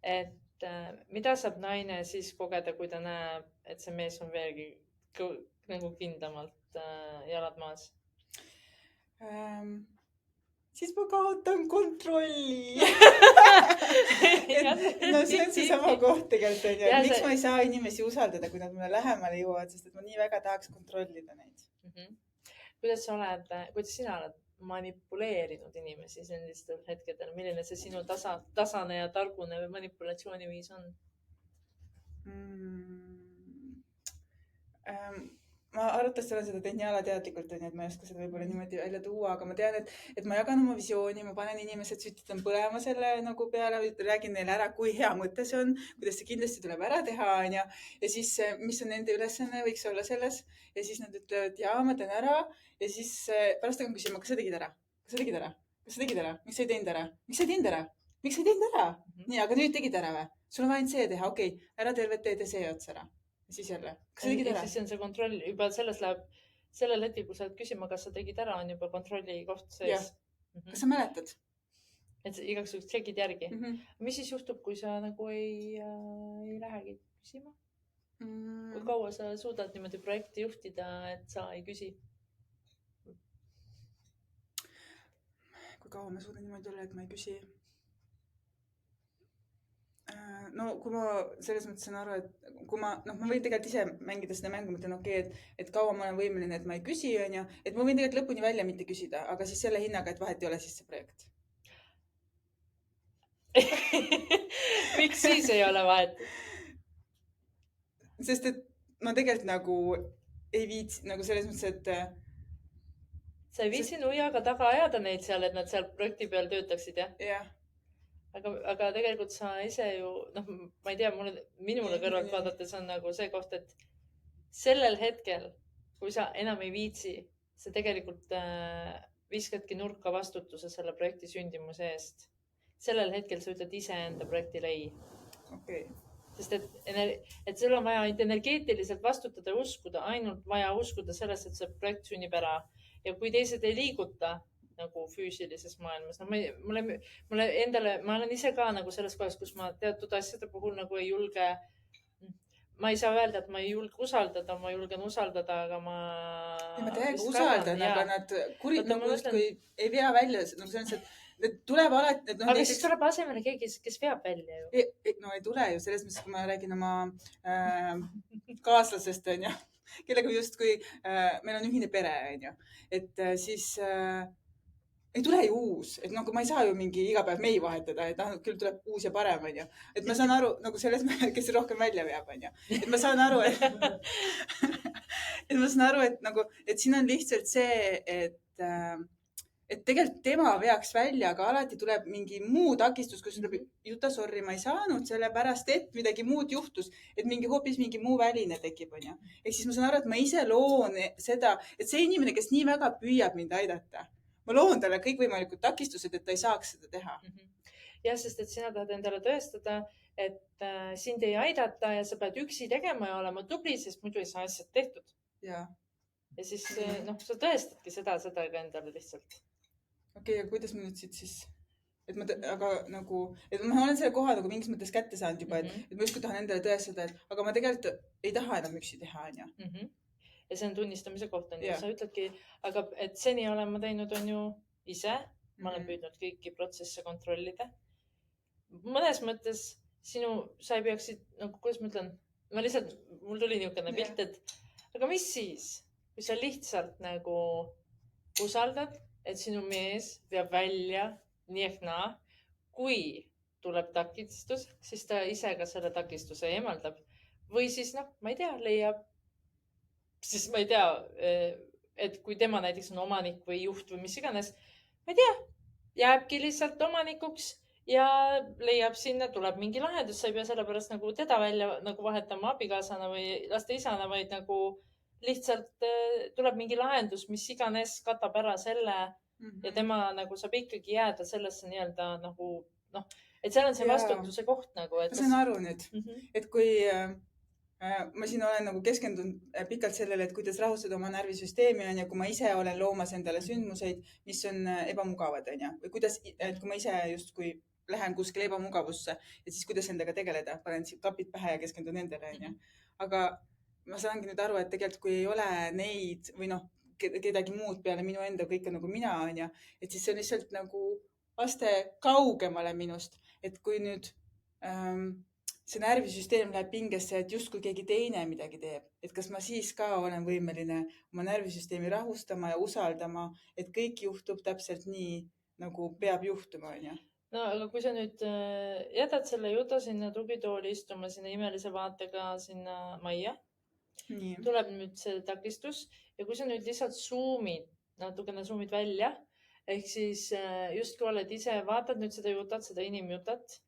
et mida saab naine siis kogeda, kui ta näeb, et see mees on veelgi nagu kindlamalt jalad maas? Siis ma kaotan kontrolli. No see on see sama koht tegelikult, on ju. Miks ma ei saa inimesi usaldada, kui nad mulle lähemale jõuavad, sest et ma nii väga tahaks kontrollida neid. Kuidas sina oled manipuleerinud inimesi sellistel hetkedel? Milline see sinu tasane ja targune manipulatsiooniviis on? Ma arvatavasti olen seda teinud nii alateadlikult, et ma ei oska seda võib-olla niimoodi välja tuua, aga ma tean, et ma jagan oma visiooni, ma panen inimesed, sütitan põlema selle nagu peale, räägin neile ära, kui hea mõte see on, kuidas see kindlasti tuleb ära teha, on ju. Ja siis, mis on nende ülesanne, võiks olla selles. Ja siis nad ütlevad, jaa, ma teen ära. Ja siis pärast hakkan küsima, kas sa tegid ära? Kas sa tegid ära? Kas sa tegid ära? Miks sa ei teinud ära? Miks sa ei teinud ära? Miks sa ei teinud ära? Nii, aga nüüd tegid ära või? Sul on vaid see teha, okei, ära tervet teed ja see ots ära. Ja siis jälle, kas sa tegid ära? Siis on see kontroll, juba sellest läheb, sellel hetkel, kui sa oled küsima, kas sa tegid ära, on juba kontrolli koht sees. Kas sa mäletad? et igaks juhuks tšekid järgi . Mis siis juhtub, kui sa nagu ei lähegi küsima ? Kui kaua sa suudad niimoodi projekti juhtida, et sa ei küsi ? Kui kaua ma suudan niimoodi olla, et ma ei küsi? No kui ma selles mõttes saan aru, et kui ma võin tegelikult ise mängida seda mängu, mõtlen et kaua ma olen võimeline, et ma ei küsi, on ju, et ma võin tegelikult lõpuni välja mitte küsida, aga siis selle hinnaga, et vahet ei ole siis see projekt. Miks siis ei ole vahet? Sest et ma tegelikult nagu ei viitsi, nagu selles mõttes, et sa ei viitsi nuiaga taga ajada neid seal, et nad seal projekti peal töötaksid, jah? jah. Aga tegelikult sa ise ju, ma ei tea, minule kõrvalt vaadates on nagu see koht, et sellel hetkel, kui sa enam ei viitsi, sa tegelikult viskadki nurka vastutuse selle projekti sündimuse eest. Sellel hetkel sa ütled ise enda projektile ei. Okay. Sest et sul on vaja energeetiliselt vastutada ja uskuda, ainult vaja uskuda sellesse, et see projekt sünnib ära. Ja kui teised ei liiguta nagu füüsilises maailmas, mulle endale, ma olen ise ka nagu selles kohas, kus ma teatud asjade puhul nagu ei julge, ma ei saa öelda, et ma ei julge usaldada, ma julgen usaldada, aga ma täiega usaldan, aga nad kui ei vea välja, nagu selles, et need tuleb alati. Aga siis tuleb asemele keegi, kes veab välja ju. No ei tule ju, selles mõttes, kui ma räägin oma kaaslasest, on ju, kellega justkui meil on ühine pere, on ju, et siis ei tule ju uus, et kui ma ei saa ju mingi iga päev mei vahetada, et küll tuleb uus ja parem, on ju. Et ma saan aru, nagu selles, kes rohkem välja veab, on ju. Et ma saan aru, et siin on lihtsalt see, et tegelikult tema veaks välja, aga alati tuleb mingi muu takistus, kus ütleb, Juta, sorry, ma ei saanud sellepärast, et midagi muud juhtus, et hoopis mingi muu väline tekib, on ju. Ehk siis ma saan aru, et ma ise loon seda, et see inimene, kes nii väga püüab mind aidata, ma loon talle kõikvõimalikud takistused, et ta ei saaks seda teha. Jah, sest et sina tahad endale tõestada, et sind ei aidata ja sa pead üksi tegema ja olema tubli, sest muidu ei saa asjad tehtud. Ja siis sa tõestadki seda ka endale lihtsalt. Okei, ja kuidas ma nüüd siis, aga nagu, et ma olen selle koha nagu mingis mõttes kätte saanud juba, et ma justkui tahan endale tõestada, et ma tegelikult ei taha enam üksi teha, on ju. Ja see on tunnistamise koht, on ju. Sa ütledki, aga et seni olen ma teinud, on ju ise, ma olen püüdnud kõiki protsesse kontrollida. Mõnes mõttes sa ei peaksid, kuidas ma ütlen, mul tuli niisugune pilt, et aga mis siis, kui sa lihtsalt nagu usaldad, et sinu mees veab välja nii ehk naa, kui tuleb takistus, siis ta ise ka selle takistuse eemaldab. Või siis, ma ei tea, leiab, siis ma ei tea, et kui tema näiteks on omanik või juht või mis iganes, ma ei tea, jääbki lihtsalt omanikuks ja leiab sinna, tuleb mingi lahendus, sa ei pea sellepärast nagu teda välja nagu vahetama abikaasana või laste isana, vaid nagu lihtsalt tuleb mingi lahendus, mis iganes katab ära selle ja tema nagu saab ikkagi jääda sellesse nii-öelda nagu, et seal on see vastutuse koht nagu. Ma saan aru nüüd, et kui ma siin olen nagu keskendunud pikalt sellele, et kuidas rahustada oma närvisüsteemi on ja kui ma ise olen loomas endale sündmuseid, mis on ebamugavad, on ju, või kuidas, et kui ma ise justkui lähen kuskile ebamugavusse ja siis kuidas endaga tegeleda, panen kapid pähe ja keskendun endale, on ju. Aga ma saangi nüüd aru, et tegelikult kui ei ole neid või kedagi muud peale minu enda, kõik on nagu mina, on ju, et siis see on lihtsalt nagu aste kaugemale minust, et kui nüüd see närvisüsteem läheb pingesse, et justkui keegi teine midagi teeb, et kas ma siis ka olen võimeline oma närvisüsteemi rahustama ja usaldama, et kõik juhtub täpselt nii, nagu peab juhtuma, on ju. No, aga kui sa nüüd jätad selle Juta sinna tugitooli istuma, sinna imelise vaatega sinna majja, tuleb nüüd see takistus ja kui sa nüüd lihtsalt natukene zoomid välja, ehk siis justkui oled ise, vaatad nüüd seda Jutat, seda inimjutat,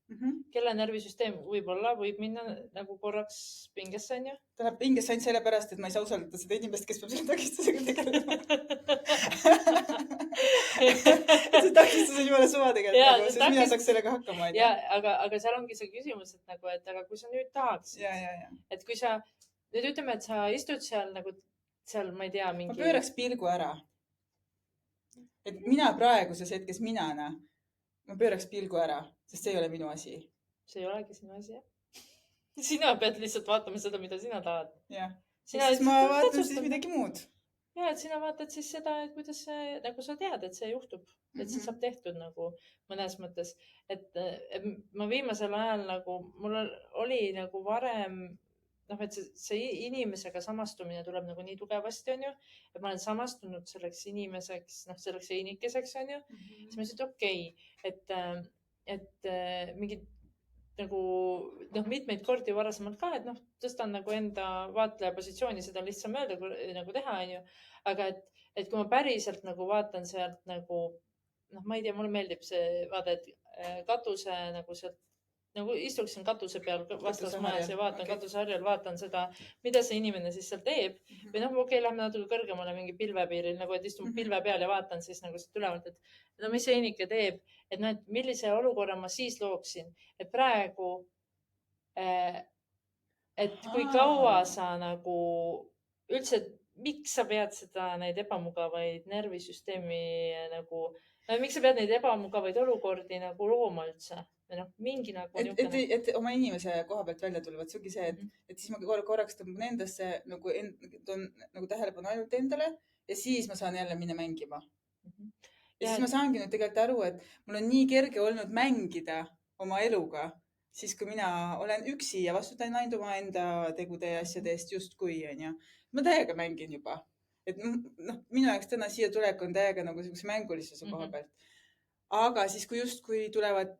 kelle närvisüsteem võib minna nagu korraks pingesse, on ju? Ta läheb pingesse ainult sellepärast, et ma ei saa usaldada seda inimest, kes peab selle takistusega tegelema. See takistus on jumala suva tegelikult, sest mina saaks sellega hakkama. Ja, aga seal ongi see küsimus, et aga kui sa nüüd tahaksid, et kui sa nüüd ütleme, et sa istud seal nagu seal, ma ei tea, mingi... Ma pööraks pilgu ära. Et mina praeguses hetkes minana ma pööraks pilgu ära, sest see ei ole minu asi. See ei olegi sinu asi, jah. Sina pead lihtsalt vaatama seda, mida sina tahad. jah. Sina siis ma lihtsalt vaatan siis otsustad. midagi muud. Ja, et sina vaatad siis seda, et kuidas see, nagu sa tead, et see juhtub. Et see saab tehtud nagu mõnes mõttes. Et ma viimasel ajal nagu, mul oli nagu varem, noh, et see inimesega samastumine tuleb nagu nii tugevasti, on ju. Et ma olen samastunud selleks inimeseks, noh, selleks einikeseks, on ju. Siis ma ütlesin, et okei, et mingid nagu, noh, mitmeid kordi varasemalt ka, et noh, tõstan nagu enda vaatleja positsiooni, seda on lihtsam öelda, nagu teha, on ju. Aga et kui ma päriselt nagu vaatan sealt nagu, noh, ma ei tea, mulle meeldib see vaade, et katuse nagu sealt, nagu istuksin katuse peal vastas majas ja vaatan katuseharjal, vaatan seda, mida see inimene siis seal teeb. Või noh, okei, lähme natuke kõrgemale mingi pilvepiiril, nagu et istun pilve peal ja vaatan siis nagu sealt ülevalt, et no mis see einike teeb, et noh, et millise olukorra ma siis looksin, et praegu, et kui kaua sa nagu üldse, miks sa pead seda, neid ebamugavaid nervisüsteemi nagu, miks sa pead neid ebamugavaid olukordi nagu looma üldse? Või noh, mingi nagu et oma inimese koha pealt välja tulevad, see ongi see, et siis ma korraks tõmban endasse nagu, toon nagu tähelepanu ainult endale ja siis ma saan jälle minna mängima. Ja siis ma saangi nüüd tegelikult aru, et mul on nii kerge olnud mängida oma eluga, siis kui mina olen üksi ja vastutan ainult oma enda tegude ja asjade eest justkui, on ju. Ma täiega mängin juba. Et noh, minu jaoks täna siia tulek on täiega nagu sellise mängulisuse koha pealt. Aga siis, kui justkui tulevad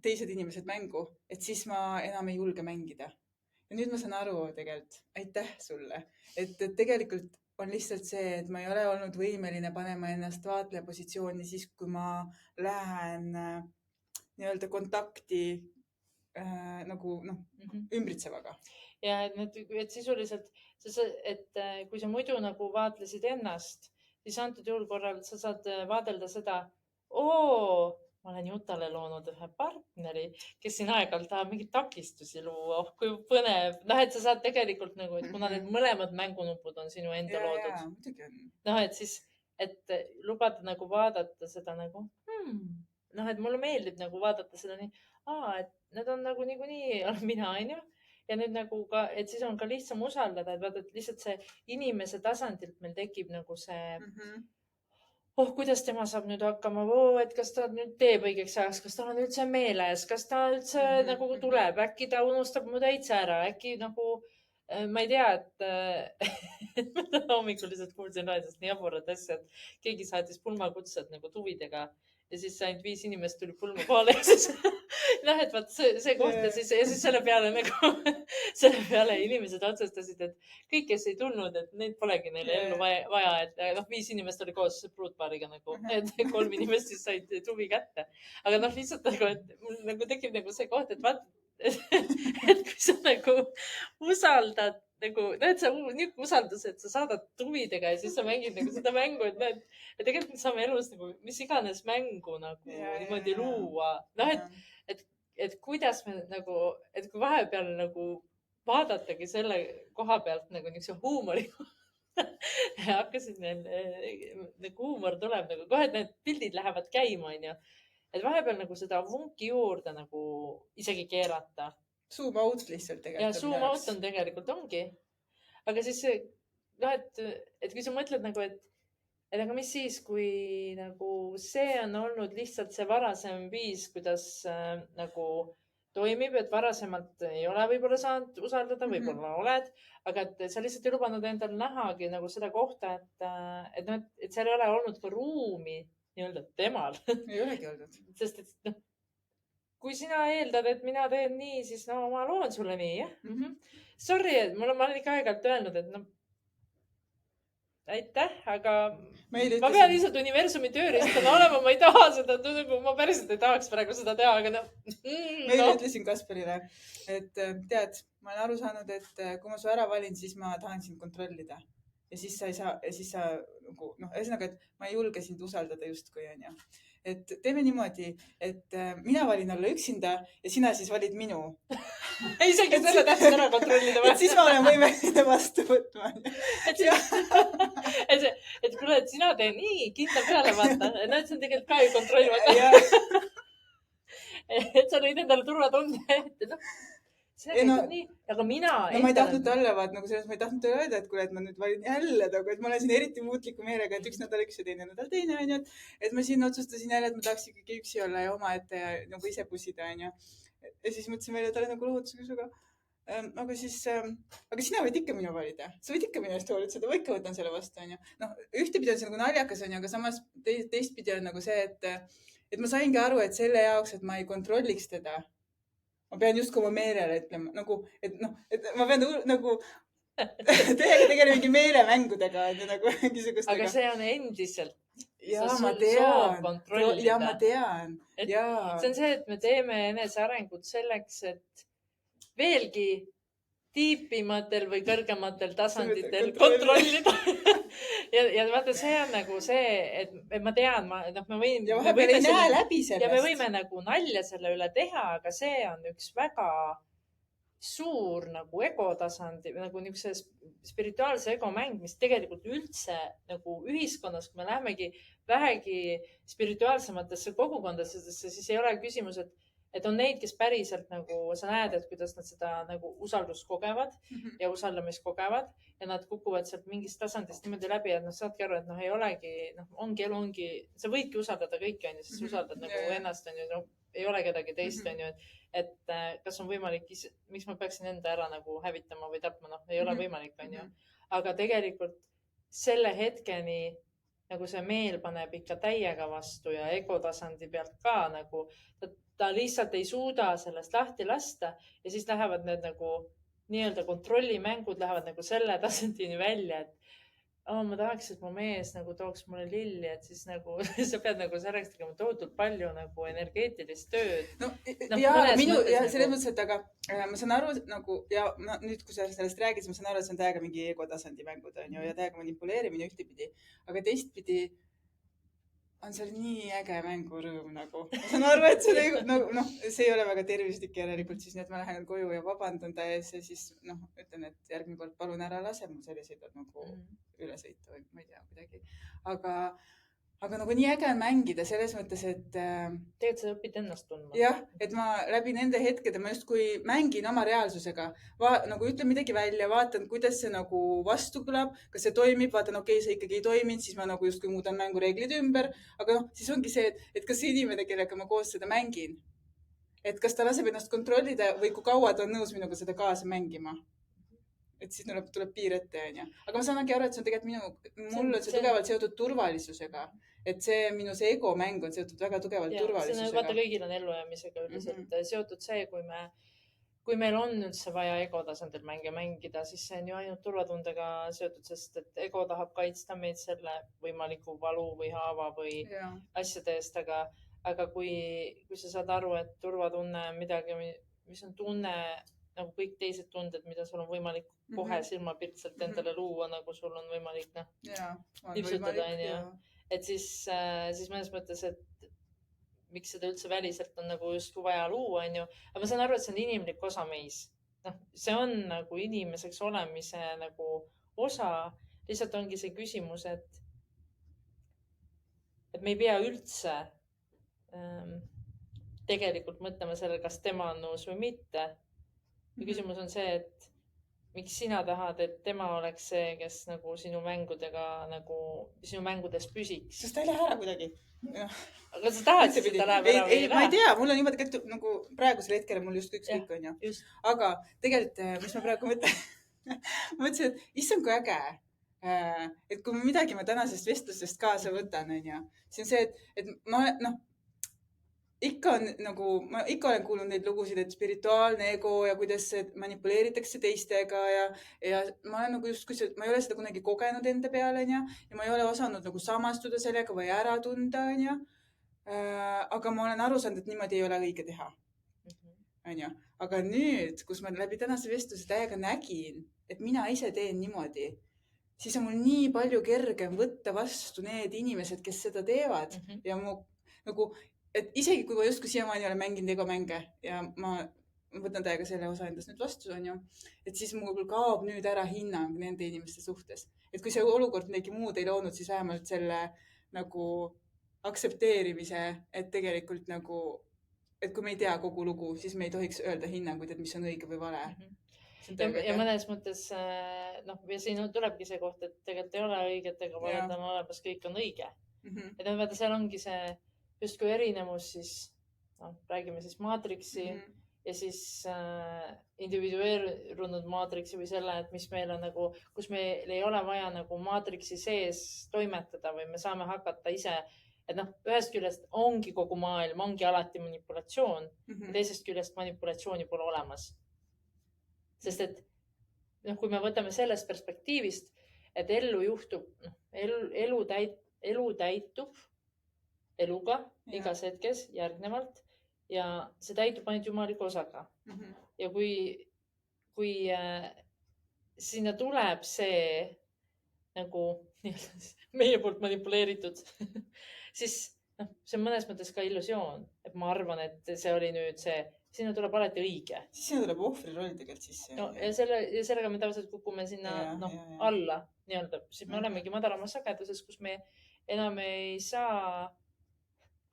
teised inimesed mängu, et siis ma enam ei julge mängida. Ja nüüd ma saan aru tegelikult, aitäh sulle, et tegelikult on lihtsalt see, et ma ei ole olnud võimeline panema ennast vaatleja positsiooni siis, kui ma lähen nii-öelda kontakti nagu noh, ümbritsevaga. Ja et sisuliselt, et kui sa muidu nagu vaatlesid ennast, siis antud juhul korral sa saad vaadelda seda, ma olen Jutale loonud ühe partneri, kes siin aeg-ajalt tahab mingeid takistusi luua. Kui põnev. Noh, et sa saad tegelikult nagu, et kuna need mõlemad mängunupud on sinu enda loodud. Noh, et siis, et lubada nagu vaadata seda nagu, noh, et mulle meeldib nagu vaadata seda nii, et need on nagu niikuinii mina, on ju. Ja nüüd nagu ka, et siis on ka lihtsam usaldada, et vaata, et lihtsalt see inimese tasandilt meil tekib nagu see, kuidas tema saab nüüd hakkama, et kas ta nüüd teeb õigeks ajaks, kas tal on üldse meeles, kas ta üldse nagu tuleb, äkki ta unustab mu täitsa ära, äkki nagu, ma ei tea, et ma hommikul lihtsalt kuulsin raadiost nii jaburad asja, et keegi saatis pulmakutsed nagu tuvidega ja siis ainult 5 inimest tuli pulma kohale ja siis noh, et vaat see koht ja siis selle peale nagu, selle peale inimesed otsustasid, et kõik, kes ei tulnud, et neid polegi neile ellu vaja, et noh, 5 inimest oli koos pruutpaariga nagu, et 3 inimest siis said tuvi kätte. Aga noh, lihtsalt nagu, et mul nagu tekib nagu see koht, et vaat, et kui sa nagu usaldad nagu, et sa nii usaldus, et sa saadad tuvidega ja siis sa mängid nagu seda mängu, et tegelikult me saame elus nagu mis iganes mängu nagu niimoodi luua. Noh, et kuidas me nagu, et kui vahepeal nagu vaadatagi selle koha pealt nagu niisuguse huumoriga hakkasid nagu huumor tuleb nagu kohe, et need pildid lähevad käima, on ju. Et vahepeal nagu seda vunki juurde nagu isegi keerata. Zoom out lihtsalt tegelikult. Ja zoom out on tegelikult ongi. Aga siis, noh, et kui sa mõtled nagu, et aga mis siis, kui nagu see on olnud lihtsalt see varasem viis, kuidas nagu toimib, et varasemalt ei ole võib-olla saanud usaldada, võib-olla oled, aga et sa lihtsalt ei lubanud endal nähagi nagu seda kohta, et seal ei ole olnud ka ruumi nii-öelda temal. Ei olegi olnud. Sest, et noh, kui sina eeldad, et mina teen nii, siis no ma loon sulle nii, jah. Sorry, et ma olen ikka aeg-ajalt öelnud, et no aitäh, aga ma pean lihtsalt universumi tööriistana olema, ma ei taha seda, ma päriselt ei tahaks praegu seda teha, aga noh. Meil ütlesin Kasparile, et tead, ma olen aru saanud, et kui ma su ära valin, siis ma tahan sind kontrollida. Ja siis sa ei saa, ja siis sa, noh, ühesõnaga, et ma ei julge sind usaldada justkui, on ju. Et teeme niimoodi, et mina valin olla üksinda ja sina siis valid minu. Isegi selle tähtsad ära kontrollida. Et siis ma olen võimeline vastu võtma. Et kuule, et sina tee nii, kindla peale vaata. Näed, see on tegelikult ka ju kontroll. et sa lõid endale turvatunde ette, noh. See Ei, no- käib nii, aga mina no ma ei tahtnud talle vaata nagu selles, ma ei tahtnud talle öelda, et kuule, et ma nüüd valin jälle nagu, et ma olen siin eriti muutliku meelega, et üks nädal üks ja teine nädal teine onju, et ma siin otsustasin jälle, et ma tahaks ikkagi üksi olla ja omaette ja nagu ise pussida onju. Ja siis mõtlesin välja talle nagu lohutusega, aga siis, aga sina võid ikka minu valida, sa võid ikka minu eest hoolitseda, ma ikka võtan selle vastu onju. Noh, ühtepidi on see nagu naljakas onju, aga samas teistpidi on nagu see, et ma saingi aru, et selle jaoks, et ma ei kontrolliks teda, ma pean justkui oma meelele ütlema nagu, et noh, et ma pean nagu teiega tegelema mingi meelemängudega nagu mingisugustega. aga see on endiselt. Ja sa ma soov tean, kontrollida. ja ma tean, Et ja. see on see, et me teeme enesearengut selleks, et veelgi tiipimatel või kõrgematel tasanditel kontrollida. ja vaata, see on nagu see, et ma tean, noh, me võime. Ja vahepeal ei näe läbi sellest. Ja me võime nagu nalja selle üle teha, aga see on üks väga suur nagu egotasandi, nagu niisuguse spirituaalse ego mäng, mis tegelikult üldse nagu ühiskonnas, kui me lähemegi vähegi spirituaalsematesse kogukondadesse, siis ei ole küsimus, et on neid, kes päriselt nagu sa näed, et kuidas nad seda nagu usaldust kogevad ja usaldamist kogevad ja nad kukuvad sealt mingist tasandist niimoodi läbi, et noh, saadki aru, et noh, ei olegi, noh, ongi elu, ongi, sa võidki usaldada kõiki, on ju, siis usaldad nagu ennast, on ju, no ei ole kedagi teist, on ju, et kas on võimalik, miks ma peaksin enda ära nagu hävitama või tapma, noh, ei ole võimalik, on ju. Aga tegelikult selle hetkeni nagu see meel paneb ikka täiega vastu ja ego tasandi pealt ka nagu ta lihtsalt ei suuda sellest lahti lasta ja siis lähevad need nagu nii-öelda kontrollimängud lähevad nagu selle tasandini välja, et ma tahaks, et mu mees nagu tooks mulle lilli, et siis nagu sa pead nagu selleks tegema tohutult palju nagu energeetilist tööd. No, ja selles mõttes, et aga ma saan aru nagu ja nüüd, kui sa sellest räägid, ma saan aru, et see on täiega mingi egotasandi mängud on ju ja täiega manipuleerimine ühtepidi, aga teistpidi on seal nii äge mängurõõm nagu. Ma saan aru, et see noh, see ei ole väga tervislik järelikult siis, nii et ma lähen koju ja vabandan ta ees ja siis noh, ütlen, et järgmine kord palun ära lase mul selliseid nagu üle sõita või ma ei tea kuidagi. Aga nagu nii äge on mängida selles mõttes, et tegelikult sa õpid ennast tundma. Jah, et ma läbi nende hetkede ma justkui mängin oma reaalsusega, nagu ütlen midagi välja, vaatan, kuidas see nagu vastu kõlab, kas see toimib, vaatan, okei, see ikkagi ei toiminud, siis ma nagu justkui muudan mängureeglid ümber, aga noh, siis ongi see, et kas see inimene, kellega ma koos seda mängin, et kas ta laseb ennast kontrollida või kui kaua ta on nõus minuga seda kaasa mängima. Et siis tuleb piir ette, on ju. Aga ma saangi aru, et see on tegelikult mul on see tugevalt seotud turvalisusega. Et see minu see ego mäng on seotud väga tugevalt turvalisusega. Vaata, kõigil on ellujäämisega üldiselt seotud see, kui meil on üldse vaja ego tasandil mänge mängida, siis see on ju ainult turvatundega seotud, sest et ego tahab kaitsta meid selle võimaliku valu või haava või asjade eest. Aga kui sa saad aru, et turvatunne on midagi, mis on tunne nagu kõik teised tunded, mida sul on võimalik kohe silmapiltselt endale luua, nagu sul on võimalik nipsutada, on ju. Et siis mõnes mõttes, et miks seda üldse väliselt on nagu justkui vaja luua, on ju. Aga ma saan aru, et see on inimlik osa meis. Noh, see on nagu inimeseks olemise nagu osa. Lihtsalt ongi see küsimus, et me ei pea üldse tegelikult mõtlema selle, kas tema on nõus või mitte. Ja küsimus on see, et miks sina tahad, et tema oleks see, kes nagu sinu mängudega nagu sinu mängudes püsiks. Sest ta ei lähe ära kuidagi. Aga sa tahad siis, et ta läheb ära või ei lähe? Ma ei tea, mul on niimoodi, et nagu praegusel hetkel mul just ükskõik on ju. Aga tegelikult, mis ma praegu mõtlen, ma mõtlesin, et issand kui äge, et kui midagi ma tänasest vestlustest kaasa võtan, on ju, siis on see, et ma noh, ma ikka olen kuulnud neid lugusid, et spirituaalne ego ja kuidas manipuleeritakse teistega ja ma olen nagu just, ma ei ole seda kunagi kogenud enda peale, on ju, ja ma ei ole osanud nagu samastuda sellega või ära tunda, on ju. Aga ma olen aru saanud, et niimoodi ei ole õige teha. On ju. Aga nüüd, kus ma läbi tänase vestluse täiega nägin, et mina ise teen niimoodi, siis on mul nii palju kergem võtta vastu need inimesed, kes seda teevad ja mu nagu et isegi kui ma justkui siiamaani olen mänginud egomänge ja ma võtan täiega selle osa endast nüüd vastu, on ju, et siis mul kaob nüüd ära hinnang nende inimeste suhtes. Et kui see olukord midagi muud ei loonud, siis vähemalt selle nagu aktsepteerimise, et tegelikult nagu et kui me ei tea kogu lugu, siis me ei tohiks öelda hinnanguid, et mis on õige või vale. Ja mõnes mõttes, noh, ja siin tulebki see koht, et tegelikult ei ole õiget ega valet on olemas, kõik on õige. Et vaata, seal ongi see justkui erinevus siis, noh, räägime siis maatriksi ja siis individueerunud maatriksi või selle, et mis meil on nagu, kus meil ei ole vaja nagu maatriksi sees toimetada või me saame hakata ise, et noh, ühest küljest ongi kogu maailm, ongi alati manipulatsioon ja teisest küljest manipulatsiooni pole olemas. Sest et noh, kui me võtame sellest perspektiivist, et ellu juhtub, elu täitub eluga igas hetkes järgnevalt ja see täitub ainult jumaliku osaga. Ja kui sinna tuleb see nagu meie poolt manipuleeritud, siis noh, see on mõnes mõttes ka illusioon, et ma arvan, et see oli nüüd see, sinna tuleb alati õige. Siis sinna tuleb ohvri roll tegelikult sisse. No, ja sellega me tavaliselt kukume sinna alla nii-öelda, siis me olemegi madalamas sageduses, kus me enam ei saa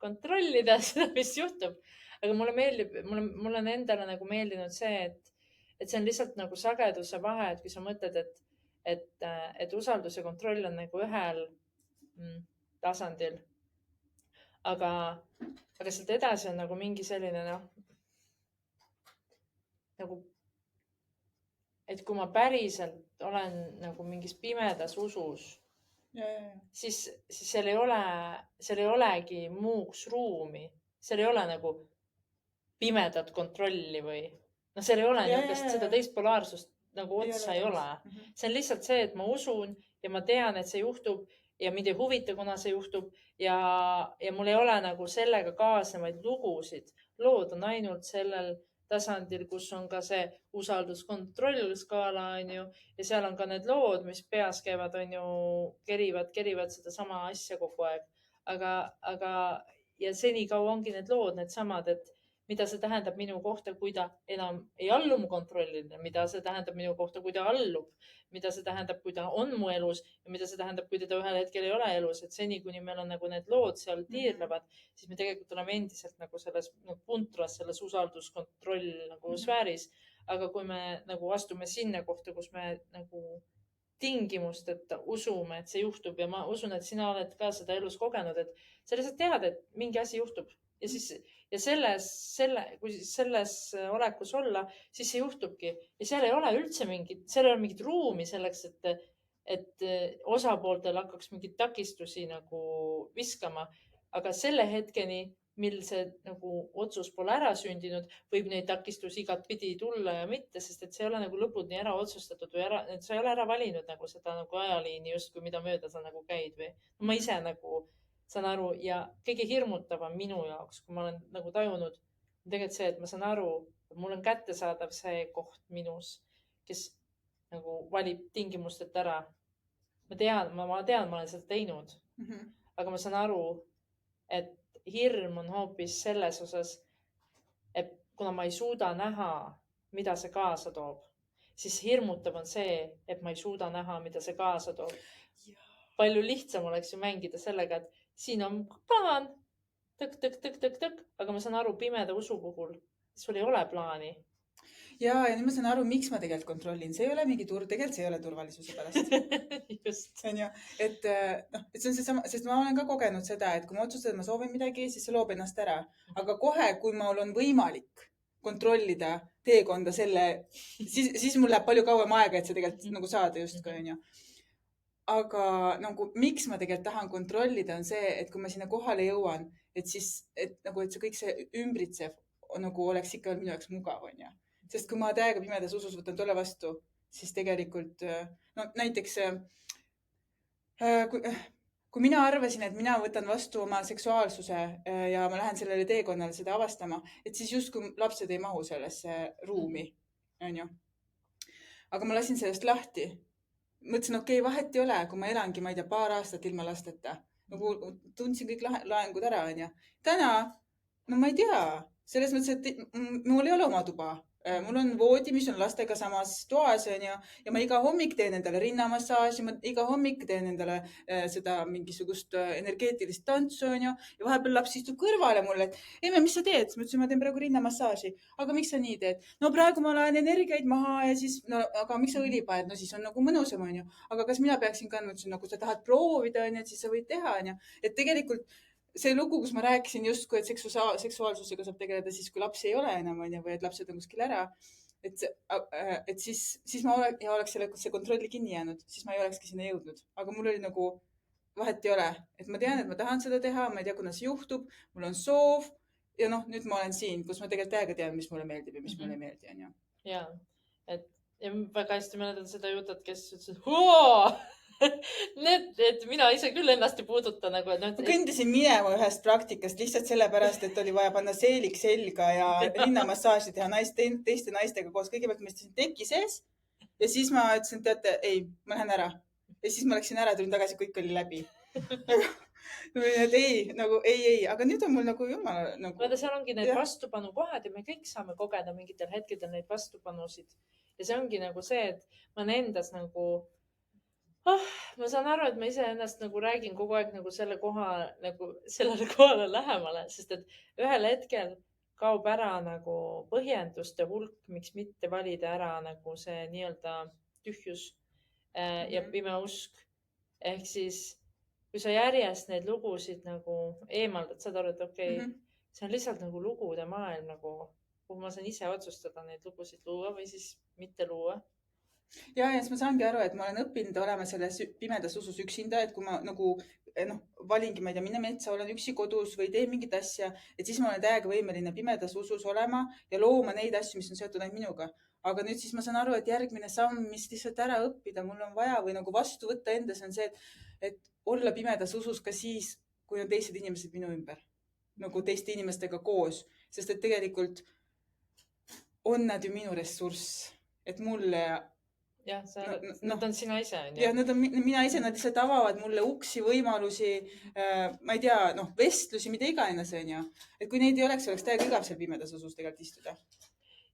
kontrollida seda, mis juhtub. Aga mulle on endale nagu meeldinud see, et see on lihtsalt nagu sageduse vahe, et kui sa mõtled, et usaldus ja kontroll on nagu ühel tasandil. Aga sealt edasi on nagu mingi selline nagu, et kui ma päriselt olen nagu mingis pimedas usus, siis seal ei olegi muuks ruumi. Seal ei ole nagu pimedat kontrolli või seal ei ole seda teist polaarsust nagu otsa ei ole. See on lihtsalt see, et ma usun ja ma tean, et see juhtub ja mind ei huvita, kuna see juhtub ja mul ei ole nagu sellega kaasnevaid lugusid. Lood on ainult sellel tasandil, kus on ka see usalduskontroll skaala, ja seal on ka need lood, mis peas käivad, kerivad seda sama asja kogu aeg. Aga ja senikaua ongi need lood need samad, et mida see tähendab minu kohta, kui ta enam ei allu mu kontrollile, mida see tähendab minu kohta, kui ta allub, mida see tähendab, kui ta on mu elus ja mida see tähendab, kui teda ühel hetkel ei ole elus, et seni, kuni meil on nagu need lood seal tiirlevad, siis me tegelikult oleme endiselt nagu selles puntras, selles usalduskontroll nagu sfääris. Aga kui me nagu astume sinna kohta, kus me nagu tingimusteta usume, et see juhtub ja ma usun, et sina oled ka seda elus kogenud, et sa lihtsalt tead, et mingi asi juhtub ja siis kui selles olekus olla, siis see juhtubki ja seal ei ole üldse mingit ruumi selleks, et osapooltel hakkaks mingit takistusi nagu viskama, aga selle hetkeni, mil see nagu otsus pole ära sündinud, võib neid takistusi igat pidi tulla ja mitte, sest et see ei ole nagu lõpuni ära otsustatud või sa ei ole ära valinud nagu seda nagu ajaliini justkui, mida mööda sa nagu käid või ma ise nagu saan aru ja kõige hirmutavam minu jaoks, kui ma olen nagu tajunud, tegelikult see, et ma saan aru, et mul on kättesaadav see koht minus, kes nagu valib tingimustelt ära. Ma tean, ma olen seda teinud, aga ma saan aru, et hirm on hoopis selles osas, et kuna ma ei suuda näha, mida see kaasa toob, siis hirmutav on see, et ma ei suuda näha, mida see kaasa toob. Palju lihtsam oleks ju mängida sellega, et siin on plaan, tõk, aga ma saan aru pimeda usu puhul, sul ei ole plaani. Ja nüüd ma saan aru, miks ma tegelikult kontrollin. See ei ole mingi tegelikult see ei ole turvalisuse pärast. Just. Et see on see sama, sest ma olen ka kogenud seda, et kui ma otsustan, et ma soovin midagi, siis see loob ennast ära. Aga kohe, kui mul on võimalik kontrollida teekonda siis mul läheb palju kauem aega, et see tegelikult nagu saada justkui, on ju. Aga nagu, miks ma tegelikult tahan kontrollida, on see, et kui ma sinna kohale jõuan, et siis, et see kõik see ümbritsev nagu oleks ikka minu jaoks mugav, on ju. Sest kui ma täiega pimedas usus võtan tolle vastu, siis tegelikult, näiteks, kui mina arvasin, et mina võtan vastu oma seksuaalsuse ja ma lähen sellele teekonnale seda avastama, et siis justkui lapsed ei mahu sellesse ruumi, on ju. Aga ma lasin sellest lahti. Mõtlesin, okei, vahet ei ole, kui ma elangi, ma ei tea, paar aastat ilma lasteta. Nagu tundsin kõik laengud ära, on ju. Täna, no ma ei tea, selles mõttes, et mul ei ole oma tuba. Mul on voodi, mis on lastega samas toas, onju, ja ma iga hommik teen endale rinnamassaaži, ma iga hommik teen endale seda mingisugust energeetilist tantsu, onju, ja vahepeal laps istub kõrvale mulle, et emme, mis sa teed? Ma ütlesin, ma teen praegu rinnamassaaži. Aga miks sa nii teed? No praegu ma laen energiaid maha ja siis, no aga miks sa õli paned? No siis on nagu mõnusam, onju. Aga kas mina peaksin ka, ma ütlesin, no kui sa tahad proovida, onju, et siis sa võid teha, onju. Et tegelikult see lugu, kus ma rääkisin justkui, et seksuaalsusega saab tegeleda siis, kui lapsi ei ole enam, onju, või et lapsed on kuskil ära. Et siis ma oleks see kontrolli kinni jäänud, siis ma ei olekski sinna jõudnud. Aga mul oli nagu, vahet ei ole, et ma tean, et ma tahan seda teha, ma ei tea, kuna see juhtub, mul on soov ja noh, nüüd ma olen siin, kus ma tegelikult täiega tean, mis mulle meeldib ja mis mulle ei meeldi, onju. Ja, et ja väga hästi mäletan seda jutat, kes ütles, et mina ise küll ennast ei puuduta nagu, et ma kõndisin minema ühest praktikast lihtsalt sellepärast, et oli vaja panna seelik selga ja rinnamassaaži teha teiste naistega koos. Kõigepealt ma istusin teki sees ja siis ma ütlesin, et teate, ei, ma lähen ära. Ja siis ma läksin ära, tulin tagasi, kõik oli läbi. Et ei, nagu ei, aga nüüd on mul nagu jumala nagu. Vaata, seal ongi need vastupanukohad ja me kõik saame kogeda mingitel hetkedel neid vastupanusid. Ja see ongi nagu see, et ma olen endas nagu, ma saan aru, et ma ise ennast nagu räägin kogu aeg nagu selle koha, nagu sellele kohale lähemale, sest et ühel hetkel kaob ära nagu põhjenduste hulk, miks mitte valida ära nagu see nii-öelda tühjus ja pime usk. Ehk siis, kui sa järjest neid lugusid nagu eemaldad, saad aru, et okei, see on lihtsalt nagu lugude maailm, nagu, kuhu ma saan ise otsustada neid lugusid luua või siis mitte luua. Ja siis ma saangi aru, et ma olen õppinud olema selles pimedas usus üksinda, et kui ma nagu valingi, ma ei tea, minna metsa, olen üksi kodus või teen mingit asja, et siis ma olen täiega võimeline pimedas usus olema ja looma neid asju, mis on seotud ainult minuga. Aga nüüd siis ma saan aru, et järgmine samm, mis lihtsalt ära õppida, mul on vaja või nagu vastu võtta endas on see, et olla pimedas usus ka siis, kui on teised inimesed minu ümber, nagu teiste inimestega koos, sest et tegelikult on nad ju minu ressurss, et mulle jah, nad on sina ise. Ja nad on mina ise, nad lihtsalt avavad mulle uksi, võimalusi, ma ei tea, vestlusi, mida iganes, on ju. Et kui neid ei oleks täiega igav seal pimedas usus tegelikult istuda.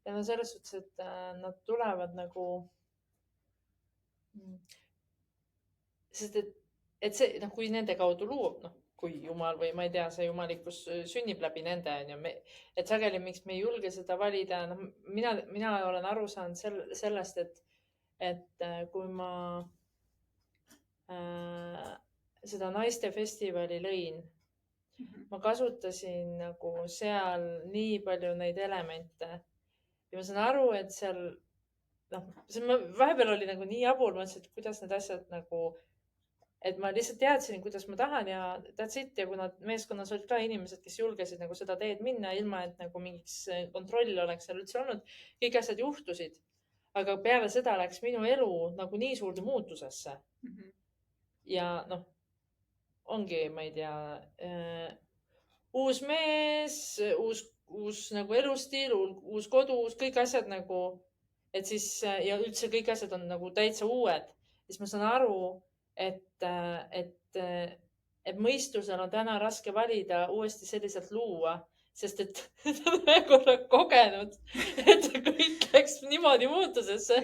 Ja no selles suhtes, et nad tulevad nagu, sest et see, kui nende kaudu luua, kui jumal või ma ei tea, see jumalikkus sünnib läbi nende, on ju. Et sageli, miks me ei julge seda valida, mina olen aru saanud sellest, et kui ma seda naistefestivali lõin, ma kasutasin nagu seal nii palju neid elemente ja ma saan aru, et seal, vahepeal oli nagu nii jabur, ma mõtlesin, et kuidas need asjad nagu, et ma lihtsalt teadsin, kuidas ma tahan ja that's it. Ja kuna meeskonnas olid ka inimesed, kes julgesid nagu seda teed minna, ilma et nagu mingiks kontroll oleks seal üldse olnud, kõik asjad juhtusid. Aga peale seda läks minu elu nagu nii suurde muutusesse. Ja ongi, ma ei tea, uus mees, uus nagu elustiil, uus kodu, kõik asjad nagu, et siis ja üldse kõik asjad on nagu täitsa uued. Siis ma saan aru, et mõistusel on täna raske valida uuesti selliselt luua, sest et ta on ühe korra kogenud, et kõik läks niimoodi muutusesse.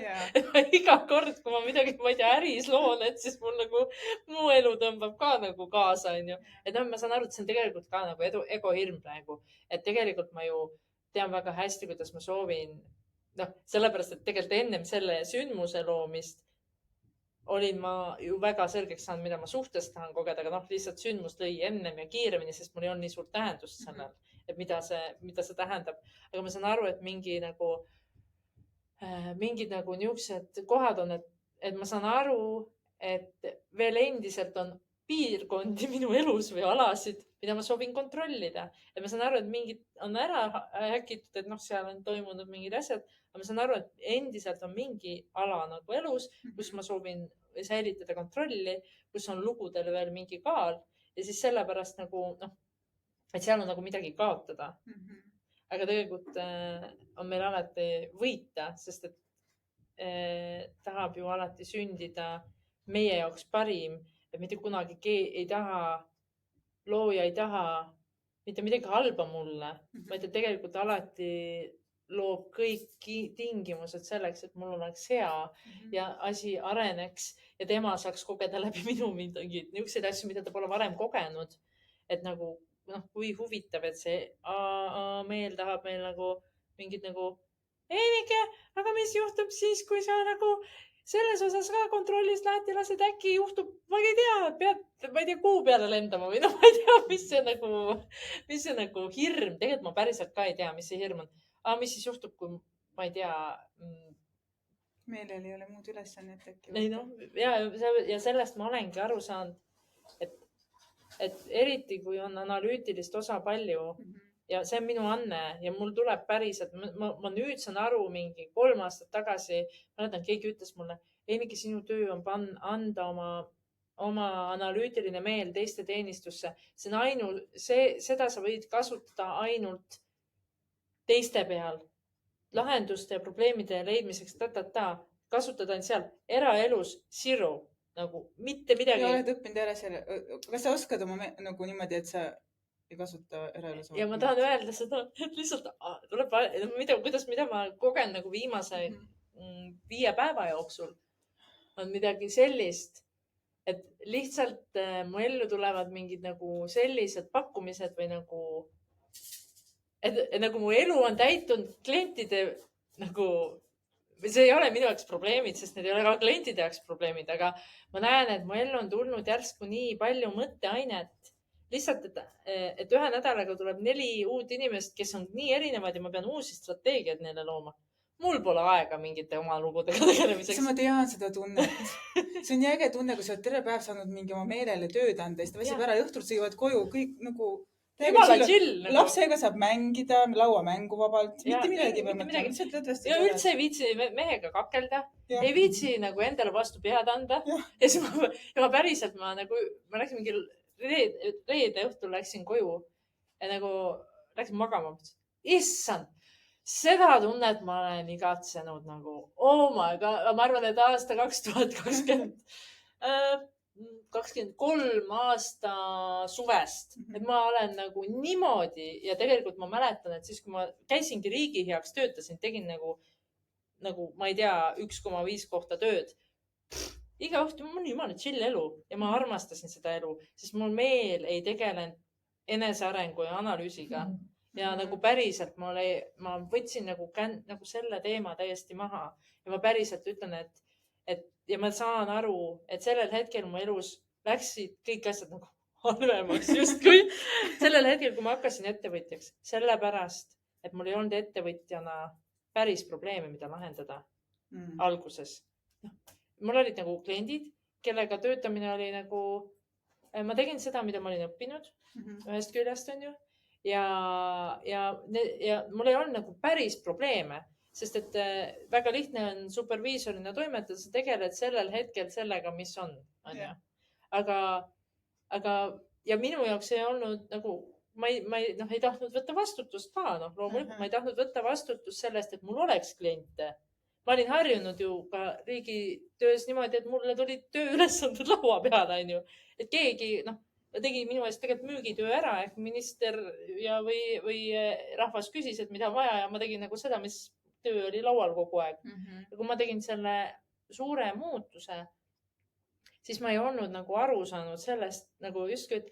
Iga kord, kui ma midagi, ma ei tea, äris loon, et siis mul nagu muu elu tõmbab ka nagu kaasa, on ju. Et ma saan aru, et see on tegelikult ka nagu egohirm praegu. Et tegelikult ma ju tean väga hästi, kuidas ma soovin, sellepärast, et tegelikult ennem selle sündmuse loomist olin ma ju väga selgeks saanud, mida ma suhtes tahan kogeda, aga lihtsalt sündmus lõi ennem ja kiiremini, sest mul ei olnud nii suurt tähendust sellel, et mida see tähendab. Aga ma saan aru, et mingid nagu niisugused kohad on, et ma saan aru, et veel endiselt on piirkondi minu elus või alasid, mida ma soovin kontrollida. Et ma saan aru, et mingid on ära häkitud, et seal on toimunud mingid asjad, aga ma saan aru, et endiselt on mingi ala nagu elus, kus ma soovin säilitada kontrolli, kus on lugudel veel mingi kaal ja siis sellepärast nagu, et seal on nagu midagi kaotada. Aga tegelikult on meil alati võita, sest et tahab ju alati sündida meie jaoks parim, et mitte kunagi ei taha, looja ei taha mitte midagi halba mulle, vaid et tegelikult alati loob kõik tingimused selleks, et mul oleks hea ja asi areneks ja tema saaks kogeda läbi minu mingeid niisuguseid asju, mida ta pole varem kogenud. Et nagu, kui huvitav, et see meel tahab meil nagu mingid nagu, Einike, aga mis juhtub siis, kui sa nagu selles osas ka kontrollist lähed ja lased äkki juhtub, ma ei tea, pead, ma ei tea, kuu peale lendama või ma ei tea, mis see nagu hirm, tegelikult ma päriselt ka ei tea, mis see hirm on. Aga mis siis juhtub, kui ma ei tea. Meelel ei ole muud ülesannet äkki. Ei noh, ja sellest ma olengi aru saanud, et eriti kui on analüütilist osa palju ja see on minu anne ja mul tuleb päriselt, ma nüüd saan aru mingi 3 aastat tagasi, mäletan, keegi ütles mulle, Einike, sinu töö on anda oma analüütiline meel teiste teenistusse. See on ainult, seda sa võid kasutada ainult teiste peal, lahenduste ja probleemide leidmiseks, kasutada ainult seal, eraelus zero, nagu mitte midagi. Ja oled õppinud ära selle, kas sa oskad oma nagu niimoodi, et sa ei kasuta eraelus? Ja ma tahan öelda seda, et lihtsalt tuleb, mida ma kogen nagu viimase 5 päeva jooksul on midagi sellist, et lihtsalt mu ellu tulevad mingid nagu sellised pakkumised või nagu, et nagu mu elu on täitunud klientide nagu, see ei ole minu jaoks probleemid, sest need ei ole ka klientide jaoks probleemid, aga ma näen, et mu ellu on tulnud järsku nii palju mõtteainet. Lihtsalt, et 1 nädalaga tuleb 4 uut inimest, kes on nii erinevad ja ma pean uusi strateegiaid neile looma. Mul pole aega mingite oma lugudega tegelemiseks. Ma tean seda tunnet. See on nii äge tunne, kui sa oled terve päev saanud mingi oma meelele tööd anda ja siis ta väsib ära ja õhtul sõivad koju kõik nagu... Jumala chill. Lapsega saab mängida, lauamängu vabalt. Mitte midagi peab mõtlema. Ja üldse ei viitsi mehega kakelda. Ei viitsi nagu endale vastu pead anda. Ja siis ma päriselt, ma läksin mingi reede õhtul läksin koju ja nagu läksin magama. Issand, seda tunnet ma olen igatsenud nagu, oh my god, ma arvan, et aasta 2023 aasta suvest, et ma olen nagu niimoodi ja tegelikult ma mäletan, et siis, kui ma käisingi riigi heaks töötasin, tegin nagu ma ei tea, 1,5 kohta tööd. Iga õhtu mul jumala chill elu ja ma armastasin seda elu, sest mul meel ei tegelenud enesearengu ja analüüsiga. Ja nagu päriselt ma võtsin nagu selle teema täiesti maha ja ma päriselt ütlen, ja ma saan aru, et sellel hetkel mu elus läksid kõik asjad nagu halvemaks justkui sellel hetkel, kui ma hakkasin ettevõtjaks, sellepärast, et mul ei olnud ettevõtjana päris probleeme, mida lahendada alguses. Mul olid nagu kliendid, kellega töötamine oli nagu, ma tegin seda, mida ma olin õppinud ühest küljest on ju. Ja mul ei olnud nagu päris probleeme, sest et väga lihtne on superviisorina toimetada, sa tegeled sellel hetkel sellega, mis on. Aga ja minu jaoks ei olnud nagu, ma ei tahtnud võtta vastutust ka, loomulikult ma ei tahtnud võtta vastutust sellest, et mul oleks kliente. Ma olin harjunud ju ka riigi töös niimoodi, et mulle tulid tööülesanded laua peale, on ju. Et keegi, tegi minu eest tegelikult müügitöö ära, ehk minister või rahvas küsis, et mida vaja ja ma tegin nagu seda, mis töö oli laual kogu aeg. Ja kui ma tegin selle suure muutuse, siis ma ei olnud nagu aru saanud sellest nagu justkui, et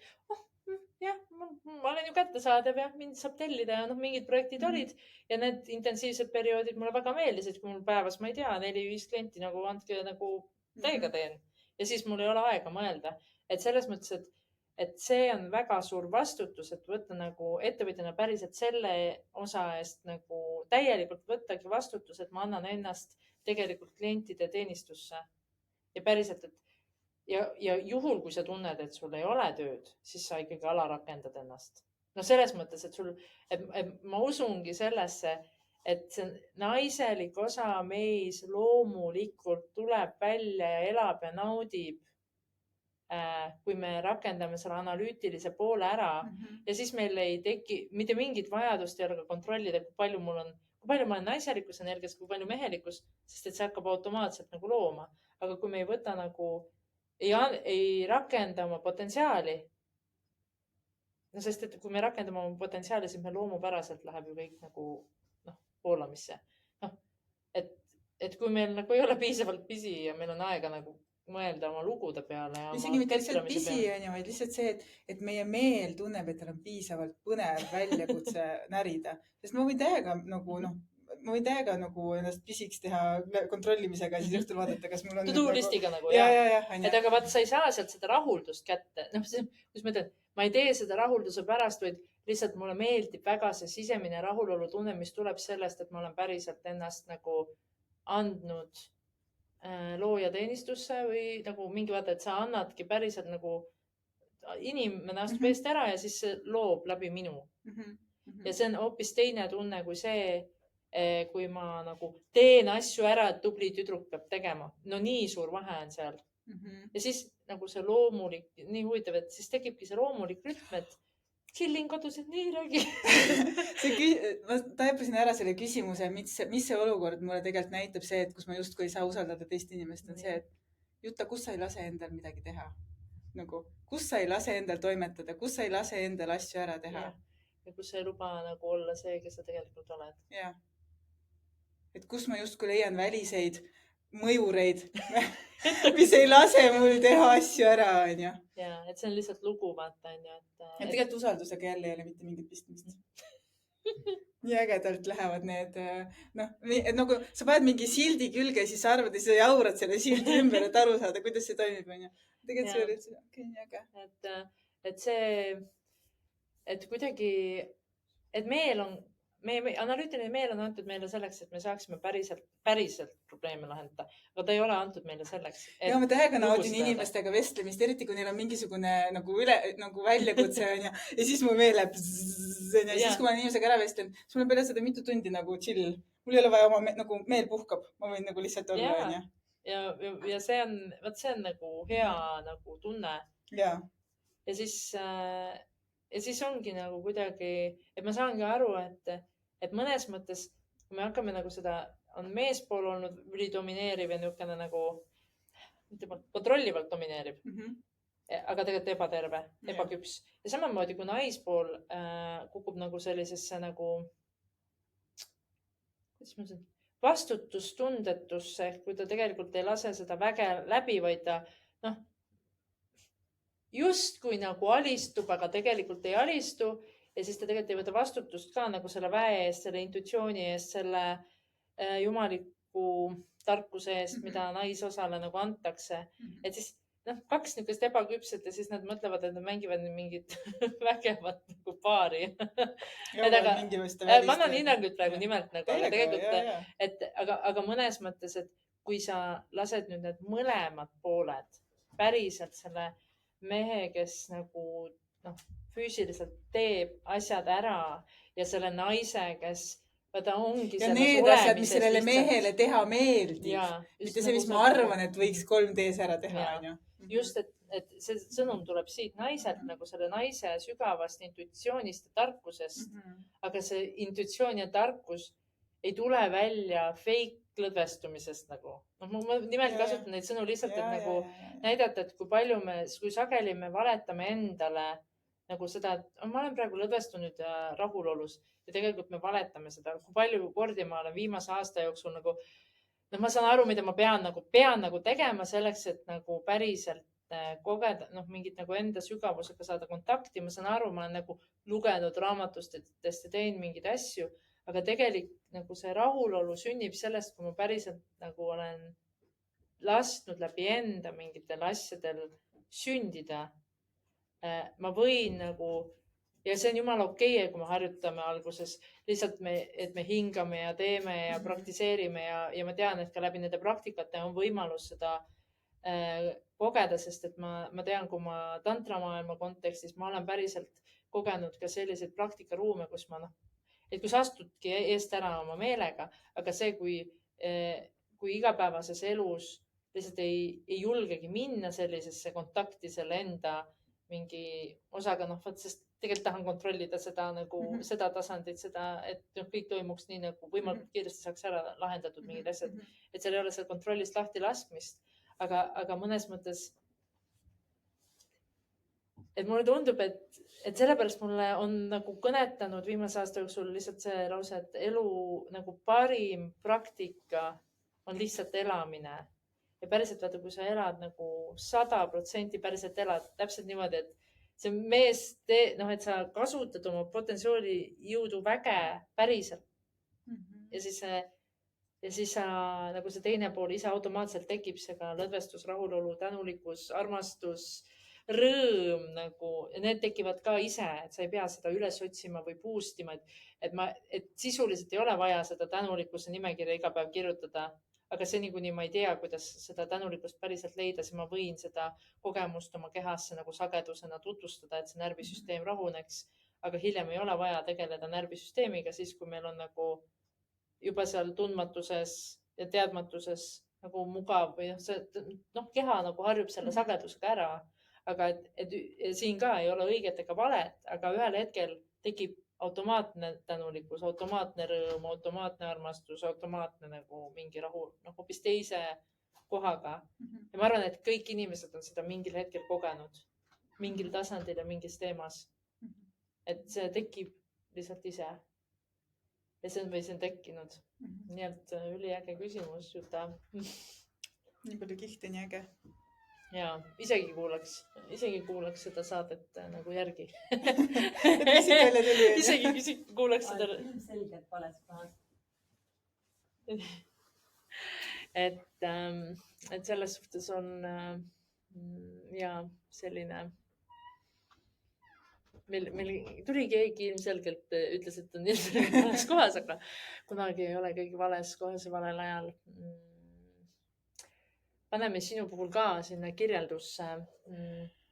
jah, ma olen ju kättesaadav ja mind saab tellida ja mingid projektid olid ja need intensiivsed perioodid mulle väga meeldisid, kui mul päevas, ma ei tea, 4-5 klienti nagu andke nagu täiega teen ja siis mul ei ole aega mõelda, et selles mõttes, et see on väga suur vastutus, et võtta nagu ettevõtjana päriselt selle osa eest nagu täielikult võttagi vastutus, et ma annan ennast tegelikult klientide teenistusse ja päriselt, ja juhul, kui sa tunned, et sul ei ole tööd, siis sa ikkagi alarakendad ennast. Selles mõttes, et ma usungi sellesse, et see naiselik osa meis loomulikult tuleb välja ja elab ja naudib, kui me rakendame selle analüütilise poole ära ja siis meil ei teki mitte mingit vajadust ei ole ka kontrollida, kui palju ma olen naiselikus energias, kui palju mehelikus, sest et see hakkab automaatselt nagu looma. Aga kui me ei võta nagu ei rakenda oma potentsiaali. Sest et kui me rakendame oma potentsiaali, siis me loomupäraselt läheb ju kõik nagu poolamisse. Noh, et kui meil nagu ei ole piisavalt pisi ja meil on aega nagu mõelda oma lugude peale ja isegi oma mitte lihtsalt ketramise pisi, peale. vaid lihtsalt see, et meie meel tunneb, et tal on piisavalt põnev väljakutse närida. Sest ma võin täiega nagu ennast pisiks teha kontrollimisega ja siis õhtul vaadata, kas mul on To-do listiga nagu, ja, et aga vaata, sa ei saa sealt seda rahuldust kätte. Noh, kus ma ütlen, ma ei tee seda rahulduse pärast, vaid lihtsalt mulle meeldib väga see sisemine rahulolu tunne, mis tuleb sellest, et ma olen päriselt ennast nagu andnud loojateenistusse või nagu mingi vaata, et sa annadki päriselt nagu inimene astub eest ära ja siis see loob läbi minu. Ja see on hoopis teine tunne kui see, kui ma nagu teen asju ära, et tubli tüdruk peab tegema. No nii suur vahe on seal. Ja siis nagu see loomulik, nii huvitav, et siis tekibki see loomulik rütm, et chillin kodus, et nii räägi. Ma taipasin ära selle küsimuse, mis see olukord mulle tegelikult näitab see, et kus ma justkui ei saa usaldada teist inimest, on see, et Jutta, kus sa ei lase endal midagi teha? Nagu, kus sa ei lase endal toimetada, kus sa ei lase endal asju ära teha? Ja kus sa ei luba nagu olla see, kes sa tegelikult oled. Ja. Et kus ma justkui leian väliseid mõjureid, mis ei lase mul teha asju ära, on ju. Ja, et see on lihtsalt lugu, vaata, on ju. Et tegelikult usaldusega jälle ei ole mitte mingit pistmist. Nii ägedalt lähevad need, et nagu sa paned mingi sildi külge ja siis sa arvad, et sa jaurad selle sildi ümber, et aru saada, kuidas see toimib, on ju. Tegelikult see oli üldse nii äge. Et see, et kuidagi, et meie analüütiline meel on antud meile selleks, et me saaksime päriselt probleeme lahendada, aga ta ei ole antud meile selleks. Ja ma täiega naudin inimestega vestlemist, eriti kui neil on mingisugune nagu väljakutse on ja siis mu meel läheb ja siis, kui ma olen inimesega ära vestlen, siis mul on peale seda mitu tundi nagu chill. Mul ei ole vaja nagu meel puhkab, ma võin nagu lihtsalt olla, on ju. Ja see on nagu hea nagu tunne. Ja siis ongi nagu kuidagi, et ma saangi aru, et mõnes mõttes, kui me hakkame nagu seda, on meespool olnud ülidomineeriv ja niisugune nagu kontrollivalt domineeriv, aga tegelikult ebaterve, ebaküps. Ja samamoodi, kui naispool kukub nagu sellisesse nagu, kuidas ma ütlen, vastutustundetusse, kui ta tegelikult ei lase seda väge läbi, vaid ta justkui nagu alistub, aga tegelikult ei alistu ja siis ta tegelikult ei võta vastutust ka nagu selle väe eest, selle intuitsiooni eest, selle jumaliku tarkuse eest, mida naisosale nagu antakse. Et siis kaks niisugust ebaküpset ja siis nad mõtlevad, et nad mängivad mingit vägevat nagu paari. Ma annan hinnangut praegu nimelt nagu, aga tegelikult, aga mõnes mõttes, et kui sa lased nüüd need mõlemad pooled päriselt selle mehe, kes nagu füüsiliselt teeb asjad ära ja selle naise, kes ta ongi ja need asjad, mis sellele mehele teha meeldib. Mitte see, mis ma arvan, et võiks 3D-s ära teha. Just, et see sõnum tuleb siit naiselt, nagu selle naise sügavast intuitsioonist ja tarkusest. Aga see intuitsioon ja tarkus ei tule välja fake lõdvestumisest nagu. Ma nimelt kasutan neid sõnu lihtsalt, et nagu näidata, et kui sageli me valetame endale nagu seda, et ma olen praegu lõdvestunud ja rahulolus ja tegelikult me valetame seda. Kui palju kordi ma olen viimase aasta jooksul nagu, ma saan aru, mida ma pean nagu tegema selleks, et nagu päriselt kogeda, mingit nagu enda sügavusega saada kontakti. Ma saan aru, ma olen nagu lugenud raamatustest ja teinud mingeid asju, aga tegelikult nagu see rahulolu sünnib sellest, kui ma päriselt nagu olen lasknud läbi enda mingitel asjadel sündida. Ma võin nagu, ja see on jumala okei, kui me harjutame alguses lihtsalt, et me hingame ja teeme ja praktiseerime ja ma tean, et ka läbi nende praktikate on võimalus seda kogeda, sest et ma tean, kui ma tantramaailma kontekstis, ma olen päriselt kogenud ka selliseid praktikaruume, kus et kui sa astudki eest ära oma meelega, aga see, kui igapäevases elus lihtsalt ei julgegi minna sellisesse kontakti selle enda mingi osaga, sest tegelikult tahan kontrollida seda nagu seda tasandit, seda, et kõik toimuks nii nagu võimalikult kiiresti saaks ära lahendatud mingid asjad, et seal ei ole seal kontrollist lahti laskmist, aga mõnes mõttes et mulle tundub, et sellepärast mulle on nagu kõnetanud viimase aasta jooksul lihtsalt see lause, et elu nagu parim praktika on lihtsalt elamine. Ja päriselt vaata, kui sa elad nagu 100% päriselt elad täpselt niimoodi, et see mees noh, et sa kasutad oma potentsiaali, jõudu, väge päriselt. Ja siis sa nagu see teine pool ise automaatselt tekib see ka lõdvestus, rahulolu, tänulikkus, armastus, rõõm nagu, ja need tekivad ka ise, et sa ei pea seda üles otsima või boost ima, et sisuliselt ei ole vaja seda tänulikkuse nimekirja iga päev kirjutada. Aga seni, kuni ma ei tea, kuidas seda tänulikkust päriselt leida, siis ma võin seda kogemust oma kehasse nagu sagedusena tutvustada, et see närvisüsteem rahuneks. Aga hiljem ei ole vaja tegeleda närvisüsteemiga siis, kui meil on nagu juba seal tundmatuses ja teadmatuses nagu mugav või keha nagu harjub selle sagedusega ära. Aga et siin ka ei ole õiget ega valet, aga ühel hetkel tekib automaatne tänulikkus, automaatne rõõm, automaatne armastus, automaatne nagu mingi rahu, hoopis teise kohaga. Ja ma arvan, et kõik inimesed on seda mingil hetkel kogenud, mingil tasandil ja mingis teemas. Et see tekib lihtsalt ise. Ja see on tekkinud. Nii et üliäge küsimus, Juta. Nii palju kihte, nii äge. Ja isegi kuulaks seda saadet nagu järgi. Isegi kuulaks seda. Selgelt vales kohas. Et selles suhtes on selline, meil tuli keegi ilmselgelt ütles, et on ilmselgelt vales kohas, aga kunagi ei ole keegi vales kohas ja valel ajal. Paneme sinu puhul ka sinna kirjeldusse,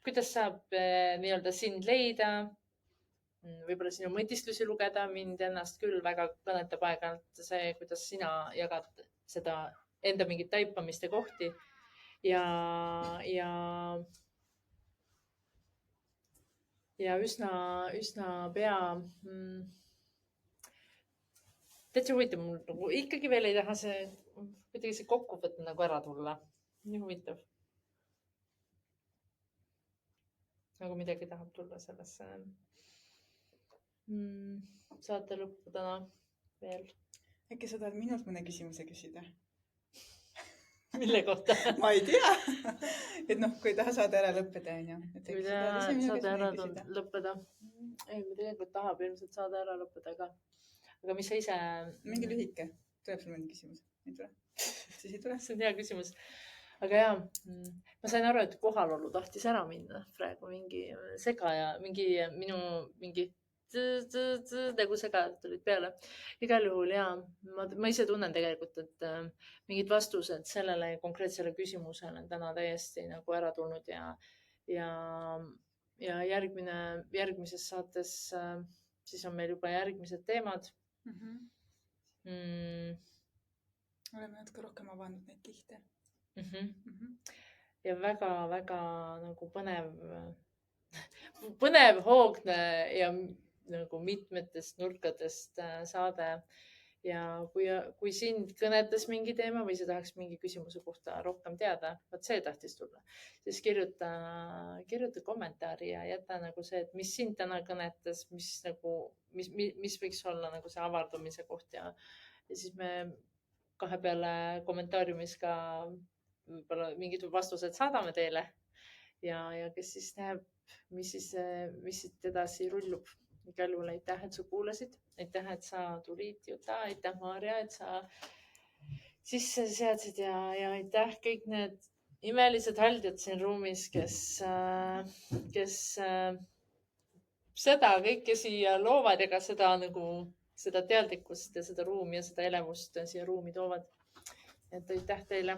kuidas saab nii-öelda sind leida, võib-olla sinu mõtistusi lugeda, mind ennast küll väga kõnetab aeg-ajalt see, kuidas sina jagad seda enda mingit taipamiste kohti ja üsna pea täitsa huvitav, mul nagu ikkagi veel ei taha kuidagi see kokkuvõte nagu ära tulla. Nii huvitav. Nagu midagi tahab tulla sellesse saate lõppu täna veel. Äkki sa tahad minult mõne küsimuse küsida? Mille kohta? Ma ei tea. Et kui ei taha saada ära lõppeda, on ju. Kui taha saada ära lõppeda. Ei, ma tegelikult tahab ilmselt saada ära lõppeda ka. Aga mis sa ise... Mingi lühike. Tuleb sul mõni küsimus? Ei tule? Siis ei tule? See on hea küsimus. Aga jah, ma sain aru, et kohalolu tahtis ära minna praegu mingi segaja, minu nagu segajad tulid peale. Igal juhul ma ise tunnen tegelikult, et mingid vastused sellele konkreetsele küsimusele on täna täiesti nagu ära tulnud ja järgmises saates siis on meil juba järgmised teemad. Oleme natuke rohkem avanud neid kihte. Ja väga-väga nagu põnev, hoogne ja nagu mitmetest nurkadest saade. Ja kui sind kõnetas mingi teema või sa tahaks mingi küsimuse kohta rohkem teada, vaat see tahtis tulla, siis kirjuta kommentaari ja jäta nagu see, et mis sind täna kõnetas, mis võiks olla nagu see avardumise koht ja siis me kahe peale kommentaariumis ka võib-olla mingid vastused saadame teile ja kes siis näeb, mis siit edasi rullub. Igal juhul aitäh, et sa kuulasid. Aitäh, et sa tulid, Juta. Aitäh, Maarja, et sa sisse seadsid ja aitäh kõik need imelised haldjad siin ruumis, kes seda kõike siia loovad ja ka seda teadlikkust ja seda ruumi ja seda elevust siia ruumi toovad. Et aitäh teile.